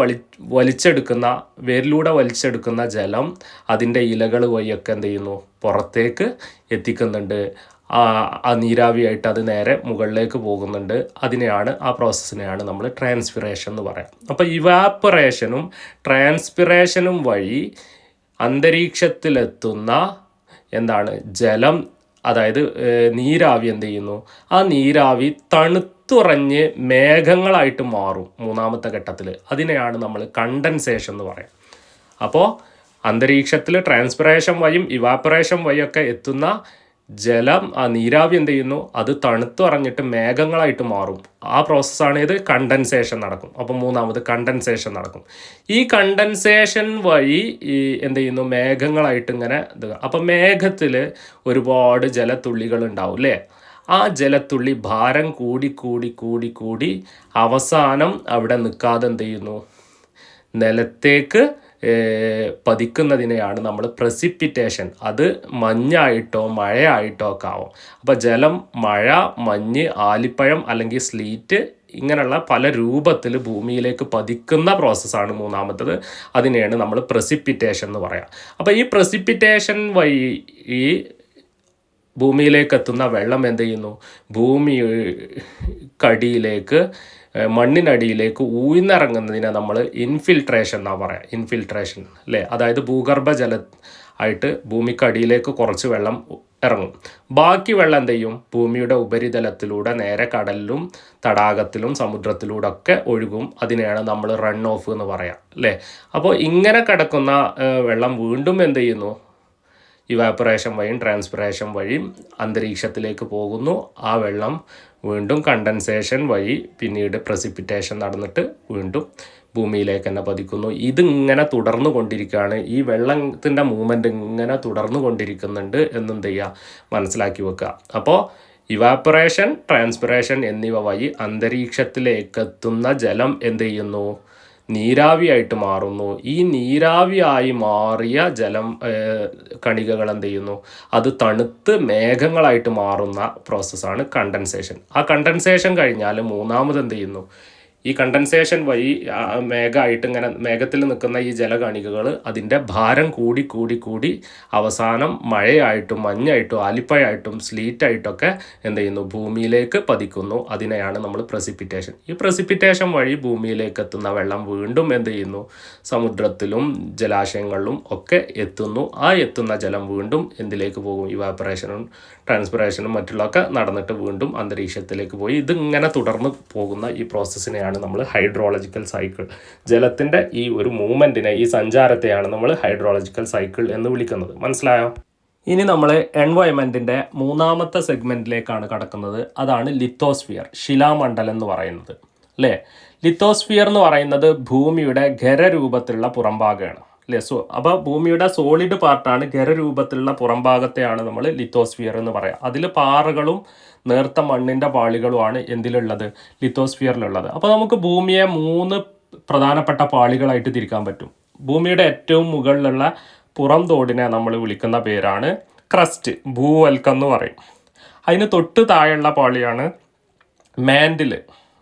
വലിച്ചെടുക്കുന്ന ജലം അതിൻ്റെ ഇലകൾ വഴിയൊക്കെ എന്ത് ചെയ്യുന്നു? പുറത്തേക്ക് എത്തിക്കുന്നുണ്ട്. ആ നീരാവിയായിട്ട് അത് നേരെ മുകളിലേക്ക് പോകുന്നുണ്ട്. ആ പ്രോസസ്സിനെയാണ് നമ്മൾ ട്രാൻസ്പിറേഷൻ എന്ന് പറയാം. അപ്പോൾ ഇവാപ്പറേഷനും ട്രാൻസ്പിറേഷനും വഴി അന്തരീക്ഷത്തിലെത്തുന്ന ജലം, അതായത് നീരാവി എന്ത് ചെയ്യുന്നു? ആ നീരാവി തണുത്തുറഞ്ഞ് മേഘങ്ങളായിട്ട് മാറും മൂന്നാമത്തെ ഘട്ടത്തിൽ. അതിനെയാണ് നമ്മൾ കണ്ടൻസേഷൻ എന്ന് പറയാം. അപ്പോൾ അന്തരീക്ഷത്തിൽ ട്രാൻസ്പിറേഷൻ വഴിയും ഇവാപ്പറേഷൻ വഴിയൊക്കെ എത്തുന്ന ജലം നീരാവി എന്ത് ചെയ്യുന്നു, അത് തണുത്തുറഞ്ഞിട്ട് മേഘങ്ങളായിട്ട് മാറും. ആ പ്രോസസ്സാണ് ഇത് കണ്ടൻസേഷൻ നടക്കും. അപ്പം മൂന്നാമത് കണ്ടൻസേഷൻ നടക്കും. ഈ കണ്ടൻസേഷൻ വഴി ഈ എന്ത് ചെയ്യുന്നു, മേഘങ്ങളായിട്ട് ഇങ്ങനെ ഇത്. അപ്പം മേഘത്തിൽ ഒരുപാട് ജലത്തുള്ളികൾ ഉണ്ടാവും അല്ലേ. ആ ജലത്തുള്ളി ഭാരം കൂടി കൂടി കൂടി കൂടി അവസാനം അവിടെ നിൽക്കാതെ എന്ത് ചെയ്യുന്നു, നിലത്തേക്ക് പതിക്കുന്നതിനെയാണ് നമ്മൾ പ്രസിപ്പിറ്റേഷൻ. അത് മഞ്ഞായിട്ടോ മഴയായിട്ടോ ഒക്കെ ആവും. അപ്പോൾ ജലം, മഴ, മഞ്ഞ്, ആലിപ്പഴം അല്ലെങ്കിൽ സ്ലീറ്റ് ഇങ്ങനെയുള്ള പല രൂപത്തിൽ ഭൂമിയിലേക്ക് പതിക്കുന്ന പ്രോസസ്സാണ് മൂന്നാമത്തത്. അതിനെയാണ് നമ്മൾ പ്രസിപ്പിറ്റേഷൻ എന്ന് പറയാം. അപ്പോൾ ഈ പ്രസിപ്പിറ്റേഷൻ വഴി ഈ ഭൂമിയിലേക്ക് എത്തുന്ന വെള്ളം എന്ത് ചെയ്യുന്നു, ഭൂമിക്കടിയിലേക്ക്, മണ്ണിനടിയിലേക്ക് ഊഴ്ന്നിറങ്ങുന്നതിനെ നമ്മൾ ഇൻഫിൽട്രേഷൻ എന്നാണ് പറയാം. ഇൻഫിൽട്രേഷൻ അല്ലേ. അതായത് ഭൂഗർഭജല ആയിട്ട് ഭൂമിക്കടിയിലേക്ക് കുറച്ച് വെള്ളം ഇറങ്ങും. ബാക്കി വെള്ളം എന്ത് ചെയ്യും, ഭൂമിയുടെ ഉപരിതലത്തിലൂടെ നേരെ കടലിലും തടാകത്തിലും സമുദ്രത്തിലൂടെ ഒക്കെ ഒഴുകും. അതിനെയാണ് നമ്മൾ റൺ ഓഫ് എന്ന് പറയാം അല്ലേ. അപ്പോൾ ഇങ്ങനെ കിടക്കുന്ന വെള്ളം വീണ്ടും എന്ത് ചെയ്യുന്നു, ഇവാപ്പറേഷൻ വഴിയും ട്രാൻസ്പിറേഷൻ വഴിയും അന്തരീക്ഷത്തിലേക്ക് പോകുന്നു. ആ വെള്ളം വീണ്ടും കണ്ടൻസേഷൻ വഴി പിന്നീട് പ്രസിപ്പിറ്റേഷൻ നടന്നിട്ട് വീണ്ടും ഭൂമിയിലേക്ക് തന്നെ പതിക്കുന്നു. ഇതിങ്ങനെ തുടർന്നു കൊണ്ടിരിക്കുകയാണ്. ഈ വെള്ളത്തിൻ്റെ മൂവ്മെൻറ്റ് ഇങ്ങനെ തുടർന്നു കൊണ്ടിരിക്കുന്നുണ്ട് എന്നെന്ത് ചെയ്യുക, മനസ്സിലാക്കി വെക്കുക. അപ്പോൾ ഇവാപ്പറേഷൻ, ട്രാൻസ്പിറേഷൻ എന്നിവ വഴി അന്തരീക്ഷത്തിലേക്കെത്തുന്ന ജലം എന്ത് ചെയ്യുന്നു, നീരാവിയായിട്ട് മാറുന്നു. ഈ നീരാവിയായി മാറിയ ജലം കണികകൾ എന്ത് ചെയ്യുന്നു, അത് തണുത്ത് മേഘങ്ങളായിട്ട് മാറുന്ന പ്രോസസ്സാണ് കണ്ടൻസേഷൻ. ആ കണ്ടൻസേഷൻ കഴിഞ്ഞാൽ മൂന്നാമത് എന്ത് ചെയ്യുന്നു, ഈ കണ്ടൻസേഷൻ വഴി മേഘമായിട്ട് ഇങ്ങനെ മേഘത്തിൽ നിൽക്കുന്ന ഈ ജലകണികകൾ അതിൻ്റെ ഭാരം കൂടി കൂടി കൂടി അവസാനം മഴയായിട്ടും മഞ്ഞായിട്ടും ആലിപ്പഴമായിട്ടും സ്ലീറ്റായിട്ടൊക്കെ എന്ത് ചെയ്യുന്നു, ഭൂമിയിലേക്ക് പതിക്കുന്നു. അതിനെയാണ് നമ്മൾ പ്രസിപ്പിറ്റേഷൻ. ഈ പ്രസിപ്പിറ്റേഷൻ വഴി ഭൂമിയിലേക്ക് എത്തുന്ന വെള്ളം വീണ്ടും എന്ത് ചെയ്യുന്നു, സമുദ്രത്തിലും ജലാശയങ്ങളിലും ഒക്കെ എത്തുന്നു. ആ എത്തുന്ന ജലം വീണ്ടും എന്തിലേക്ക് പോകും, ഇവാപ്പറേഷനും ട്രാൻസ്പിറേഷനും മറ്റുള്ളതൊക്കെ നടന്നിട്ട് വീണ്ടും അന്തരീക്ഷത്തിലേക്ക് പോയി. ഇതിങ്ങനെ തുടർന്ന് പോകുന്ന ഈ പ്രോസസ്സിനെയാണ് നമ്മൾ ഹൈഡ്രോളജിക്കൽ സൈക്കിൾ. ജലത്തിൻ്റെ ഈ ഒരു മൂവ്മെൻറ്റിനെ, ഈ സഞ്ചാരത്തെയാണ് നമ്മൾ ഹൈഡ്രോളജിക്കൽ സൈക്കിൾ എന്ന് വിളിക്കുന്നത്. മനസ്സിലായോ? ഇനി നമ്മൾ എൻവയോൺമെൻറ്റിൻ്റെ മൂന്നാമത്തെ സെഗ്മെൻറ്റിലേക്കാണ് കടക്കുന്നത്. അതാണ് ലിത്തോസ്ഫിയർ, ശിലാമണ്ഡലം എന്ന് പറയുന്നത് അല്ലേ. ലിത്തോസ്ഫിയർ എന്ന് പറയുന്നത് ഭൂമിയുടെ ഖരരൂപത്തിലുള്ള പുറംഭാഗമാണ് അല്ലേ. അപ്പോൾ ഭൂമിയുടെ സോളിഡ് പാർട്ടാണ്, ഖരരൂപത്തിലുള്ള പുറംഭാഗത്തെയാണ് നമ്മൾ ലിത്തോസ്ഫിയർ എന്ന് പറയാം. അതിൽ പാറകളും നേർത്ത മണ്ണിൻ്റെ പാളികളുമാണ് എന്തിലുള്ളത്, ലിത്തോസ്ഫിയറിലുള്ളത്. അപ്പോൾ നമുക്ക് ഭൂമിയെ 3 പ്രധാനപ്പെട്ട പാളികളായിട്ട് തിരിക്കാൻ പറ്റും. ഭൂമിയുടെ ഏറ്റവും മുകളിലുള്ള പുറം തോടിനെ നമ്മൾ വിളിക്കുന്ന പേരാണ് ക്രസ്റ്റ്, ഭൂവൽക്കം എന്ന് പറയും. അതിന് തൊട്ട് താഴെയുള്ള പാളിയാണ് മാൻഡിൽ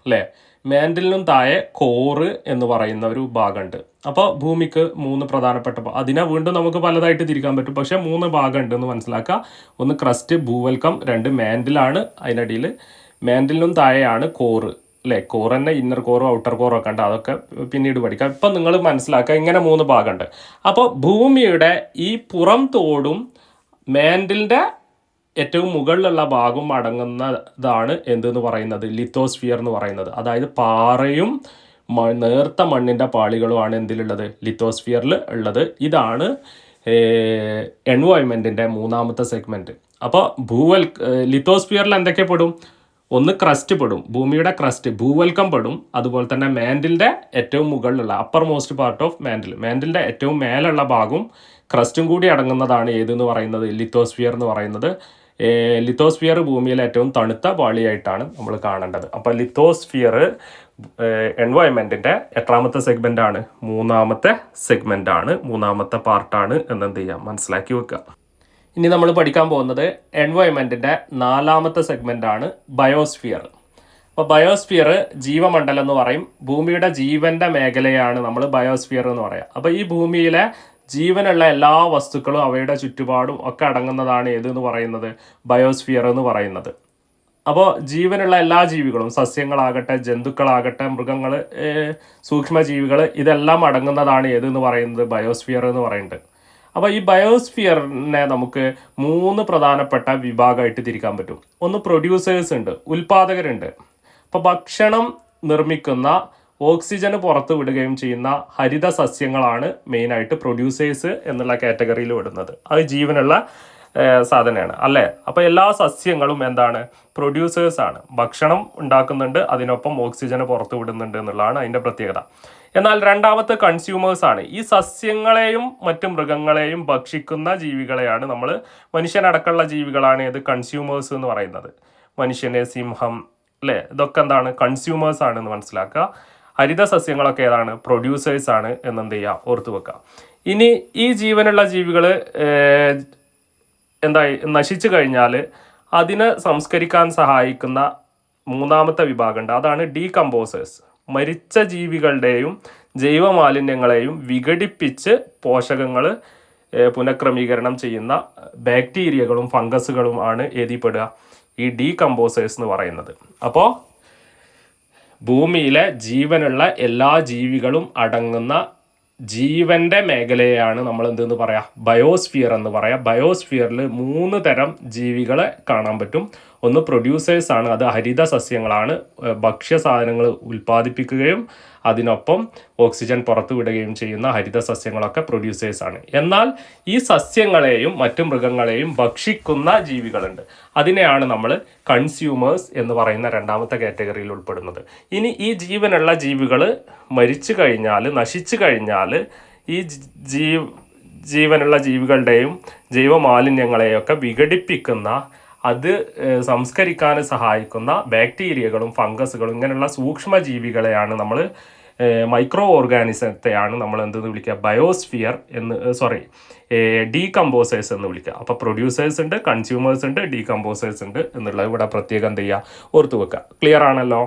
അല്ലേ. മാൻഡിലിനും താഴെ കോറ് എന്ന് പറയുന്ന ഒരു ഭാഗമുണ്ട്. അപ്പോൾ ഭൂമിക്ക് 3 പ്രധാനപ്പെട്ട, അതിനെ വീണ്ടും നമുക്ക് പലതായിട്ട് തിരിക്കാൻ പറ്റും, പക്ഷേ 3 ഭാഗമുണ്ട് എന്ന് മനസ്സിലാക്കുക. ഒന്ന് ക്രസ്റ്റ്, ഭൂവൽക്കം, 2 മാൻഡിലാണ്. അതിനിടയിൽ മാൻഡിലിനും താഴെയാണ് കോറ് അല്ലേ. കോറ് തന്നെ ഇന്നർ കോറും ഔട്ടർ കോറും ഒക്കെ ഉണ്ട്, അതൊക്കെ പിന്നീട് പഠിക്കാം. ഇപ്പം നിങ്ങൾ മനസ്സിലാക്കുക, ഇങ്ങനെ 3 ഭാഗമുണ്ട്. അപ്പോൾ ഭൂമിയുടെ ഈ പുറം തോടും മാൻഡിലിൻ്റെ ഏറ്റവും മുകളിലുള്ള ഭാഗം അടങ്ങുന്നതാണ് എന്തെന്ന് പറയുന്നത്, ലിത്തോസ്ഫിയർ എന്ന് പറയുന്നത്. അതായത് പാറയും നേർത്ത മണ്ണിൻ്റെ പാളികളുമാണ് എന്തിലുള്ളത്, ലിത്തോസ്ഫിയറിൽ ഉള്ളത്. ഇതാണ് എൻവയോൺമെൻറ്റിൻ്റെ മൂന്നാമത്തെ സെഗ്മെൻറ്റ്. അപ്പോൾ ലിത്തോസ്ഫിയറിൽ എന്തൊക്കെ പെടും, ഒന്ന് ക്രസ്റ്റ് പെടും, ഭൂമിയുടെ ക്രസ്റ്റ്, ഭൂവൽക്കം പെടും. അതുപോലെ തന്നെ മാൻഡിലിൻ്റെ ഏറ്റവും മുകളിലുള്ള അപ്പർ മോസ്റ്റ് പാർട്ട് ഓഫ് മാൻഡിലിൻ്റെ ഏറ്റവും മേലുള്ള ഭാഗവും ക്രസ്റ്റും കൂടി അടങ്ങുന്നതാണ് ഏതെന്ന് പറയുന്നത്, ലിത്തോസ്ഫിയർ എന്ന് പറയുന്നത്. ലിത്തോസ്ഫിയർ ഭൂമിയിലെ ഏറ്റവും തണുത്ത പാളിയായിട്ടാണ് നമ്മൾ കാണേണ്ടത്. അപ്പോൾ ലിത്തോസ്ഫിയർ എൻവയോൺമെൻറ്റിൻ്റെ എത്രാമത്തെ സെഗ്മെൻറ്റാണ്, മൂന്നാമത്തെ സെഗ്മെൻറ്റാണ്, മൂന്നാമത്തെ പാർട്ടാണ് എന്നെന്ത് ചെയ്യാം, മനസ്സിലാക്കി വെക്കുക. ഇനി നമ്മൾ പഠിക്കാൻ പോകുന്നത് എൻവയോൺമെൻറ്റിൻ്റെ 4ാമത്തെ സെഗ്മെൻറ്റാണ് ബയോസ്ഫിയർ. അപ്പോൾ ബയോസ്ഫിയർ ജീവമണ്ഡലം എന്ന് പറയും. ഭൂമിയുടെ ജീവൻ്റെ മേഖലയാണ് നമ്മൾ ബയോസ്ഫിയർ എന്ന് പറയാം. അപ്പോൾ ഈ ഭൂമിയിലെ ജീവനുള്ള എല്ലാ വസ്തുക്കളും അവയുടെ ചുറ്റുപാടും ഒക്കെ അടങ്ങുന്നതാണ് ഏതെന്ന് പറയുന്നത്, ബയോസ്ഫിയർ എന്ന് പറയുന്നത്. അപ്പോൾ ജീവനുള്ള എല്ലാ ജീവികളും, സസ്യങ്ങളാകട്ടെ ജന്തുക്കളാകട്ടെ മൃഗങ്ങൾ, സൂക്ഷ്മജീവികൾ, ഇതെല്ലാം അടങ്ങുന്നതാണ് ഏതെന്ന് പറയുന്നത്, ബയോസ്ഫിയർ എന്ന് പറയുന്നത്. അപ്പോൾ ഈ ബയോസ്ഫിയറിനെ നമുക്ക് 3 പ്രധാനപ്പെട്ട വിഭാഗമായിട്ട് തിരിക്കാൻ പറ്റും. ഒന്ന് പ്രൊഡ്യൂസേഴ്സ് ഉണ്ട്, ഉൽപാദകരുണ്ട്. അപ്പോൾ ഭക്ഷണം നിർമ്മിക്കുന്ന, ഓക്സിജന് പുറത്ത് വിടുകയും ചെയ്യുന്ന ഹരിത സസ്യങ്ങളാണ് മെയിനായിട്ട് പ്രൊഡ്യൂസേഴ്സ് എന്നുള്ള കാറ്റഗറിയിൽ വിടുന്നത്. അത് ജീവനുള്ള സാധനമാണ് അല്ലേ. അപ്പോൾ എല്ലാ സസ്യങ്ങളും എന്താണ്, പ്രൊഡ്യൂസേഴ്സാണ്, ഭക്ഷണം ഉണ്ടാക്കുന്നുണ്ട്, അതിനൊപ്പം ഓക്സിജന് പുറത്തു വിടുന്നുണ്ട് എന്നുള്ളതാണ് അതിൻ്റെ പ്രത്യേകത. എന്നാൽ രണ്ടാമത്തെ കൺസ്യൂമേഴ്സാണ്. ഈ സസ്യങ്ങളെയും മറ്റു മൃഗങ്ങളെയും ഭക്ഷിക്കുന്ന ജീവികളെയാണ് നമ്മൾ, മനുഷ്യനടക്കമുള്ള ജീവികളാണ് ഏത്, കൺസ്യൂമേഴ്സ് എന്ന് പറയുന്നത്. മനുഷ്യന്, സിംഹം അല്ലേ, ഇതൊക്കെ എന്താണ്, കൺസ്യൂമേഴ്സ് ആണെന്ന് മനസ്സിലാക്കുക. ഹരിത സസ്യങ്ങളൊക്കെ ഏതാണ്, പ്രൊഡ്യൂസേഴ്സാണ് എന്നെന്ത് ചെയ്യുക, ഓർത്തു വെക്കുക. ഇനി ഈ ജീവനുള്ള ജീവികൾ എന്തായി നശിച്ചു കഴിഞ്ഞാൽ അതിനെ സംസ്കരിക്കാൻ സഹായിക്കുന്ന മൂന്നാമത്തെ വിഭാഗമുണ്ട്, അതാണ് ഡീകമ്പോസേഴ്സ്. മരിച്ച ജീവികളുടെയും ജൈവമാലിന്യങ്ങളെയും വിഘടിപ്പിച്ച് പോഷകങ്ങൾ പുനഃക്രമീകരണം ചെയ്യുന്ന ബാക്ടീരിയകളും ഫംഗസുകളും ആണ് ഏതിപ്പെടുക, ഈ ഡീകമ്പോസേഴ്സ് എന്ന് പറയുന്നത്. അപ്പോൾ ഭൂമിയിലെ ജീവനുള്ള എല്ലാ ജീവികളും അടങ്ങുന്ന ജീവൻ്റെ മേഖലയാണ് നമ്മൾ എന്തെന്ന് പറയാം, ബയോസ്ഫിയർ എന്ന് പറയാം. ബയോസ്ഫിയറിൽ 3 തരം ജീവികളെ കാണാൻ പറ്റും. ഒന്ന് പ്രൊഡ്യൂസേഴ്സാണ്, അത് ഹരിത സസ്യങ്ങളാണ്, ഭക്ഷ്യ സാധനങ്ങൾ ഉൽപ്പാദിപ്പിക്കുകയും അതിനൊപ്പം ഓക്സിജൻ പുറത്തു വിടുകയും ചെയ്യുന്ന ഹരിത സസ്യങ്ങളൊക്കെ പ്രൊഡ്യൂസേഴ്സാണ്. എന്നാൽ ഈ സസ്യങ്ങളെയും മറ്റു മൃഗങ്ങളെയും ഭക്ഷിക്കുന്ന ജീവികളുണ്ട്, അതിനെയാണ് നമ്മൾ കൺസ്യൂമേഴ്സ് എന്ന് പറയുന്ന രണ്ടാമത്തെ കാറ്റഗറിയിൽ ഉൾപ്പെടുന്നത്. ഇനി ഈ ജീവനുള്ള ജീവികൾ മരിച്ചു കഴിഞ്ഞാൽ, നശിച്ചു കഴിഞ്ഞാൽ ഈ ജീവനുള്ള ജീവികളുടെയും ജൈവമാലിന്യങ്ങളെയൊക്കെ വിഘടിപ്പിക്കുന്ന, അത് സംസ്കരിക്കാൻ സഹായിക്കുന്ന ബാക്ടീരിയകളും ഫംഗസുകളും ഇങ്ങനെയുള്ള സൂക്ഷ്മജീവികളെയാണ് നമ്മൾ, മൈക്രോ ഓർഗാനിസത്തെയാണ് നമ്മൾ എന്തെന്ന് വിളിക്കുക, ബയോസ്ഫിയർ എന്ന്, ഡീകമ്പോസേഴ്സ് എന്ന് വിളിക്കുക. അപ്പോൾ പ്രൊഡ്യൂസേഴ്സ് ഉണ്ട്, കൺസ്യൂമേഴ്സ് ഉണ്ട്, ഡീകമ്പോസേഴ്സ് ഉണ്ട് എന്നുള്ളത് ഇവിടെ പ്രത്യേകം എന്ത് ചെയ്യുക, ഓർത്തു വെക്കുക. ക്ലിയർ ആണല്ലോ?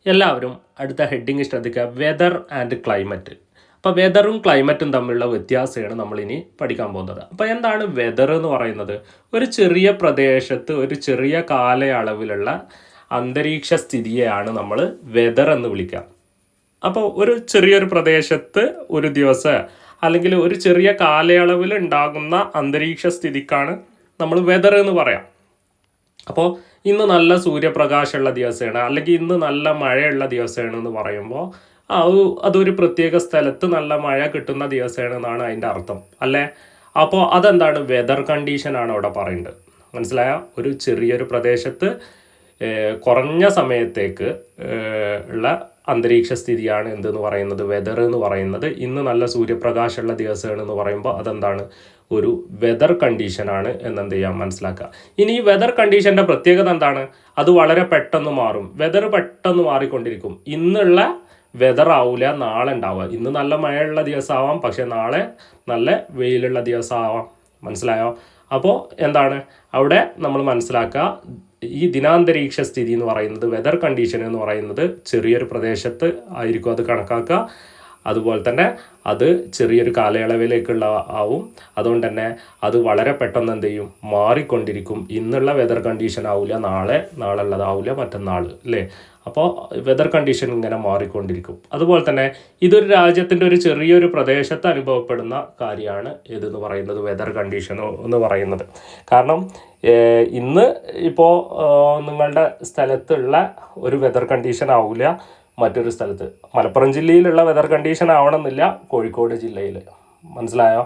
എല്ലാവരും അടുത്ത ഹെഡിങ് ശ്രദ്ധിക്കുക, വെതർ ആൻഡ് ക്ലൈമറ്റ്. അപ്പോൾ വെതറും ക്ലൈമറ്റും തമ്മിലുള്ള വ്യത്യാസമാണ് നമ്മളിനി പഠിക്കാൻ പോകുന്നത്. അപ്പോൾ എന്താണ് വെതർ എന്ന് പറയുന്നത്? ഒരു ചെറിയ പ്രദേശത്ത് ഒരു ചെറിയ കാലയളവിലുള്ള അന്തരീക്ഷ സ്ഥിതിയെയാണ് നമ്മൾ വെതർ എന്ന് വിളിക്കുക. അപ്പോൾ ഒരു ചെറിയൊരു പ്രദേശത്ത് ഒരു ദിവസം അല്ലെങ്കിൽ ഒരു ചെറിയ കാലയളവിൽ ഉണ്ടാകുന്ന അന്തരീക്ഷ സ്ഥിതിക്കാണ് നമ്മൾ വെതർ എന്ന് പറയാം. അപ്പോൾ ഇന്ന് നല്ല സൂര്യപ്രകാശമുള്ള ദിവസമാണ് അല്ലെങ്കിൽ ഇന്ന് നല്ല മഴയുള്ള ദിവസമാണ് എന്ന് പറയുമ്പോൾ അതൊരു പ്രത്യേക സ്ഥലത്ത് നല്ല മഴ കിട്ടുന്ന ദിവസമാണ് എന്നാണ് അതിൻ്റെ അർത്ഥം അല്ലേ. അപ്പോൾ അതെന്താണ്, വെതർ കണ്ടീഷനാണ് അവിടെ പറയുന്നത്. മനസ്സിലായ? ഒരു ചെറിയൊരു പ്രദേശത്ത് കുറഞ്ഞ സമയത്തേക്ക് ഉള്ള അന്തരീക്ഷ സ്ഥിതിയാണ് എന്തെന്ന് പറയുന്നത്, വെതർ എന്ന് പറയുന്നത്. ഇന്ന് നല്ല സൂര്യപ്രകാശമുള്ള ദിവസമാണ് എന്ന് പറയുമ്പോൾ അതെന്താണ്, ഒരു വെതർ കണ്ടീഷനാണ് എന്നെന്ത് ചെയ്യാം, മനസ്സിലാക്കുക. ഇനി ഈ വെതർ കണ്ടീഷൻ്റെ പ്രത്യേകത എന്താണ്? അത് വളരെ പെട്ടെന്ന് മാറും. വെതർ പെട്ടെന്ന് മാറിക്കൊണ്ടിരിക്കും. ഇന്നുള്ള വെതർ ആവില്ല നാളെ ഉണ്ടാവുക. ഇന്ന് നല്ല മഴയുള്ള ദിവസമാവാം, പക്ഷെ നാളെ നല്ല വെയിലുള്ള ദിവസമാവാം. മനസ്സിലായോ? അപ്പോൾ എന്താണ് അവിടെ നമ്മൾ മനസ്സിലാക്കുക, ഈ ദിനാന്തരീക്ഷ സ്ഥിതി എന്ന് പറയുന്നത്, വെതർ കണ്ടീഷൻ എന്ന് പറയുന്നത് ചെറിയൊരു പ്രദേശത്ത് ആയിരിക്കും അത് കണക്കാക്കുക. അതുപോലെ തന്നെ അത് ചെറിയൊരു കാലയളവിലേക്കുള്ള ആവും. അതുകൊണ്ട് തന്നെ അത് വളരെ പെട്ടെന്ന് എന്ത് ചെയ്യും, മാറിക്കൊണ്ടിരിക്കും. ഇന്നുള്ള വെതർ കണ്ടീഷൻ ആവില്ല നാളെ, നാളെ ഉള്ളതാവില്ല മറ്റന്നാൾ അല്ലേ. അപ്പോൾ വെതർ കണ്ടീഷൻ ഇങ്ങനെ മാറിക്കൊണ്ടിരിക്കും. അതുപോലെ തന്നെ ഇതൊരു രാജ്യത്തിൻ്റെ ഒരു ചെറിയൊരു പ്രദേശത്ത് അനുഭവപ്പെടുന്ന കാര്യമാണ് ഇതെന്ന് പറയുന്നത്, വെതർ കണ്ടീഷൻ എന്ന് പറയുന്നത്. കാരണം ഇന്ന് ഇപ്പോൾ നിങ്ങളുടെ സ്ഥലത്തുള്ള ഒരു വെതർ കണ്ടീഷൻ ആവില്ല മറ്റൊരു സ്ഥലത്ത്. മലപ്പുറം ജില്ലയിലുള്ള വെതർ കണ്ടീഷൻ ആവണമെന്നില്ല കോഴിക്കോട് ജില്ലയിൽ. മനസ്സിലായോ?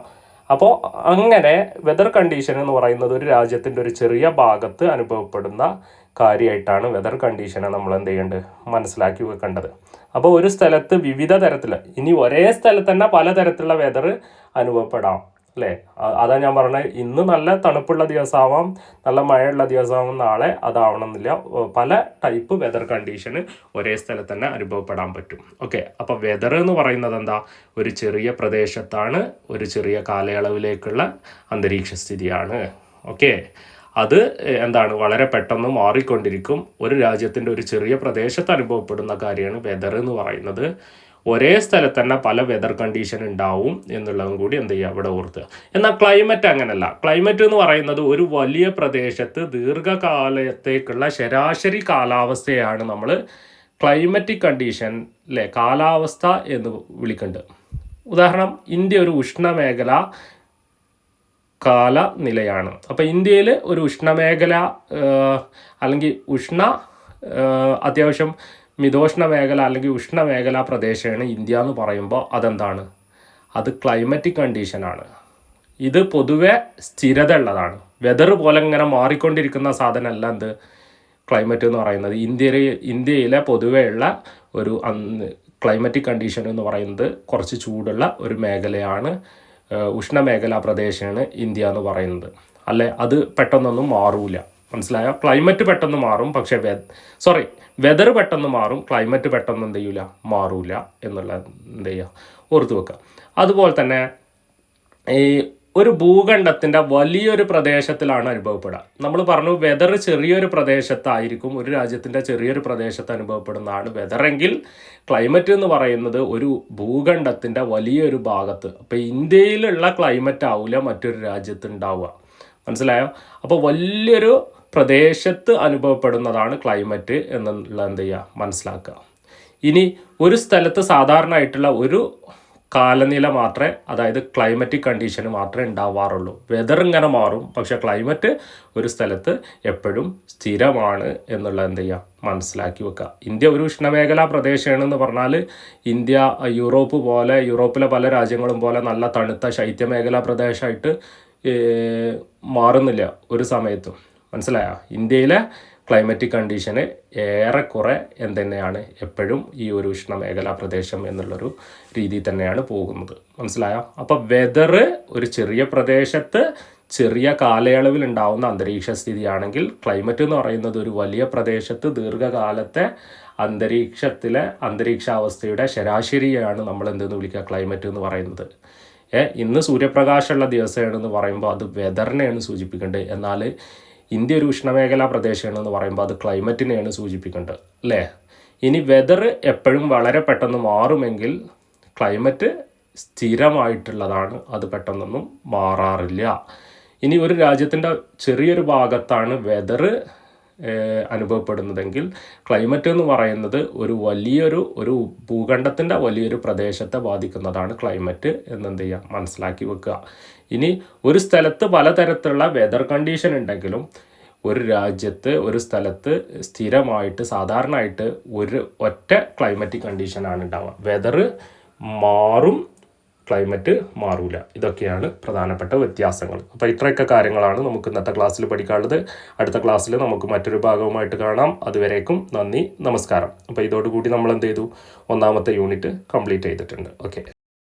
അപ്പോൾ അങ്ങനെ വെതർ കണ്ടീഷൻ എന്ന് പറയുന്നത് ഒരു രാജ്യത്തിൻ്റെ ഒരു ചെറിയ ഭാഗത്ത് അനുഭവപ്പെടുന്ന കാര്യമായിട്ടാണ് വെതർ കണ്ടീഷനെ നമ്മൾ എന്ത് ചെയ്യേണ്ടത്, മനസ്സിലാക്കി വെക്കേണ്ടത്. അപ്പോൾ ഒരു സ്ഥലത്ത് വിവിധ തരത്തിൽ, ഇനി ഒരേ സ്ഥലത്ത് തന്നെ പലതരത്തിലുള്ള വെതർ അനുഭവപ്പെടാം അല്ലേ. അതാ ഞാൻ പറഞ്ഞത്, ഇന്ന് നല്ല തണുപ്പുള്ള ദിവസമാവാം, നല്ല മഴയുള്ള ദിവസമാവാം, നാളെ അതാവണമെന്നില്ല. പല ടൈപ്പ് വെതർ കണ്ടീഷന് ഒരേ സ്ഥലത്ത് തന്നെ അനുഭവപ്പെടാൻ പറ്റും. ഓക്കെ, അപ്പോൾ വെതർ എന്ന് പറയുന്നത് എന്താ, ഒരു ചെറിയ പ്രദേശത്താണ് ഒരു ചെറിയ കാലയളവിലേക്കുള്ള അന്തരീക്ഷ സ്ഥിതിയാണ്. ഓക്കെ, അത് എന്താണ്, വളരെ പെട്ടെന്ന് മാറിക്കൊണ്ടിരിക്കും. ഒരു രാജ്യത്തിൻ്റെ ഒരു ചെറിയ പ്രദേശത്ത് അനുഭവപ്പെടുന്ന കാര്യമാണ് വെതർ എന്ന് പറയുന്നത്. ഒരേ സ്ഥലത്ത് തന്നെ പല വെതർ കണ്ടീഷൻ ഉണ്ടാവും എന്നുള്ളതും കൂടി എന്ത് ചെയ്യുക, ഇവിടെ ഓർത്തുക. എന്നാൽ ക്ലൈമറ്റ് അങ്ങനെയല്ല. ക്ലൈമറ്റ് എന്ന് പറയുന്നത് ഒരു വലിയ പ്രദേശത്ത് ദീർഘകാലത്തേക്കുള്ള ശരാശരി കാലാവസ്ഥയാണ് നമ്മൾ ക്ലൈമറ്റിക് കണ്ടീഷൻ അല്ലേ, കാലാവസ്ഥ എന്ന് വിളിക്കേണ്ടത്. ഉദാഹരണം, ഇന്ത്യ ഒരു ഉഷ്ണമേഖല കാലനിലയാണ്. അപ്പോൾ ഇന്ത്യയിൽ ഒരു ഉഷ്ണമേഖല അല്ലെങ്കിൽ അത്യാവശ്യം മിതോഷ്ണ മേഖല അല്ലെങ്കിൽ ഉഷ്ണമേഖലാ പ്രദേശമാണ് ഇന്ത്യ എന്ന് പറയുമ്പോൾ അതെന്താണ്, അത് ക്ലൈമറ്റിക് കണ്ടീഷനാണ്. ഇത് പൊതുവെ സ്ഥിരത ഉള്ളതാണ്. വെതർ പോലെ ഇങ്ങനെ മാറിക്കൊണ്ടിരിക്കുന്ന സാധനമല്ല എന്ത് ക്ലൈമറ്റ് എന്ന് പറയുന്നത്. ഇന്ത്യയിലെ പൊതുവെയുള്ള ഒരു ക്ലൈമറ്റിക് കണ്ടീഷൻ എന്ന് പറയുന്നത് കുറച്ച് ചൂടുള്ള ഒരു മേഖലയാണ്, ഉഷ്ണമേഖലാ പ്രദേശമാണ് ഇന്ത്യ എന്ന് പറയുന്നത്. അല്ലേ, അത് പെട്ടെന്നൊന്നും മാറൂല. മനസ്സിലായോ? ക്ലൈമറ്റ് പെട്ടെന്ന് മാറും, പക്ഷേ വെതർ പെട്ടെന്ന് മാറും, ക്ലൈമറ്റ് പെട്ടെന്ന് എന്ത് ചെയ്യൂല, മാറൂല എന്നുള്ള എന്ത് ചെയ്യുക, ഓർത്ത് വെക്കുക. അതുപോലെ തന്നെ ഈ ഒരു ഭൂഖണ്ഡത്തിൻ്റെ വലിയൊരു പ്രദേശത്തിലാണ് അനുഭവപ്പെടുക. നമ്മൾ പറഞ്ഞു വെതർ ചെറിയൊരു പ്രദേശത്തായിരിക്കും, ഒരു രാജ്യത്തിൻ്റെ ചെറിയൊരു പ്രദേശത്ത് അനുഭവപ്പെടുന്നതാണ് വെതറെങ്കിൽ ക്ലൈമറ്റ് എന്ന് പറയുന്നത് ഒരു ഭൂഖണ്ഡത്തിൻ്റെ വലിയൊരു ഭാഗത്ത്. അപ്പോൾ ഇന്ത്യയിലുള്ള ക്ലൈമറ്റ് ആവില്ല മറ്റൊരു രാജ്യത്ത് ഉണ്ടാവുക. മനസ്സിലായോ? അപ്പോൾ വലിയൊരു പ്രദേശത്ത് അനുഭവപ്പെടുന്നതാണ് ക്ലൈമറ്റ് എന്നുള്ള എന്ത് ചെയ്യുക, മനസ്സിലാക്കുക. ഇനി ഒരു സ്ഥലത്ത് സാധാരണയായിട്ടുള്ള ഒരു കാലനില മാത്രമേ, അതായത് ക്ലൈമറ്റിക് കണ്ടീഷന് മാത്രമേ ഉണ്ടാവാറുള്ളൂ. വെതർ ഇങ്ങനെ മാറും, പക്ഷേ ക്ലൈമറ്റ് ഒരു സ്ഥലത്ത് എപ്പോഴും സ്ഥിരമാണ് എന്നുള്ള എന്ത് ചെയ്യുക, മനസ്സിലാക്കി വെക്കുക. ഇന്ത്യ ഒരു ഉഷ്ണമേഖലാ പ്രദേശമാണെന്ന് പറഞ്ഞാൽ ഇന്ത്യ യൂറോപ്പിലെ പല രാജ്യങ്ങളും പോലെ നല്ല തണുത്ത ശൈത്യമേഖലാ പ്രദേശമായിട്ട് മാറുന്നില്ല ഒരു സമയത്തും. മനസ്സിലായോ? ഇന്ത്യയിലെ ക്ലൈമറ്റിക് കണ്ടീഷന് ഏറെക്കുറെ എന്തുതന്നെയാണ്, എപ്പോഴും ഈ ഒരു ഉഷ്ണമേഖലാ പ്രദേശം എന്നുള്ളൊരു രീതി തന്നെയാണ് പോകുന്നത്. മനസ്സിലായോ? അപ്പോൾ വെതർ ഒരു ചെറിയ പ്രദേശത്ത് ചെറിയ കാലയളവിൽ ഉണ്ടാവുന്ന അന്തരീക്ഷ സ്ഥിതിയാണെങ്കിൽ, ക്ലൈമറ്റ് എന്ന് പറയുന്നത് ഒരു വലിയ പ്രദേശത്ത് ദീർഘകാലത്തെ അന്തരീക്ഷാവസ്ഥയുടെ ശരാശരിയാണ് നമ്മൾ എന്തെന്ന് വിളിക്കുക, ക്ലൈമറ്റ് എന്ന് പറയുന്നത്. ഇന്ന് സൂര്യപ്രകാശമുള്ള ദിവസമാണെന്ന് പറയുമ്പോൾ അത് വെതറിനെയാണ് സൂചിപ്പിക്കേണ്ടത്. എന്നാൽ ഇന്ത്യ ഒരു ഉഷ്ണമേഖലാ പ്രദേശമാണെന്ന് പറയുമ്പോൾ അത് ക്ലൈമറ്റിനെയാണ് സൂചിപ്പിക്കേണ്ടത്, അല്ലേ? ഇനി വെതർ എപ്പോഴും വളരെ പെട്ടെന്ന് മാറുമെങ്കിൽ ക്ലൈമറ്റ് സ്ഥിരമായിട്ടുള്ളതാണ്, അത് പെട്ടെന്നൊന്നും മാറാറില്ല. ഇനി ഒരു രാജ്യത്തിൻ്റെ ചെറിയൊരു ഭാഗത്താണ് വെതർ അനുഭവപ്പെടുന്നതെങ്കിൽ ക്ലൈമറ്റ് എന്ന് പറയുന്നത് ഒരു ഭൂഖണ്ഡത്തിൻ്റെ വലിയൊരു പ്രദേശത്തെ ബാധിക്കുന്നതാണ് ക്ലൈമറ്റ് എന്നെന്ത് ചെയ്യുക, മനസ്സിലാക്കി വെക്കുക. ഇനി ഒരു സ്ഥലത്ത് പലതരത്തിലുള്ള വെതർ കണ്ടീഷൻ ഉണ്ടെങ്കിലും ഒരു സ്ഥലത്ത് സ്ഥിരമായിട്ട് സാധാരണയായിട്ട് ഒറ്റ ക്ലൈമറ്റിക് കണ്ടീഷനാണ് ഉണ്ടാവുക. വെതർ മാറും, ക്ലൈമറ്റ് മാറൂല. ഇതൊക്കെയാണ് പ്രധാനപ്പെട്ട വ്യത്യാസങ്ങൾ. അപ്പോൾ ഇത്രയൊക്കെ കാര്യങ്ങളാണ് നമുക്ക് ഇന്നത്തെ ക്ലാസ്സിൽ പഠിക്കാനുള്ളത്. അടുത്ത ക്ലാസ്സിൽ നമുക്ക് മറ്റൊരു ഭാഗവുമായിട്ട് കാണാം. അതുവരേക്കും നന്ദി, നമസ്കാരം. അപ്പോൾ ഇതോടുകൂടി നമ്മൾ എന്ത് ചെയ്തു, ഒന്നാമത്തെ യൂണിറ്റ് കംപ്ലീറ്റ് ചെയ്തിട്ടുണ്ട്. ഓക്കെ.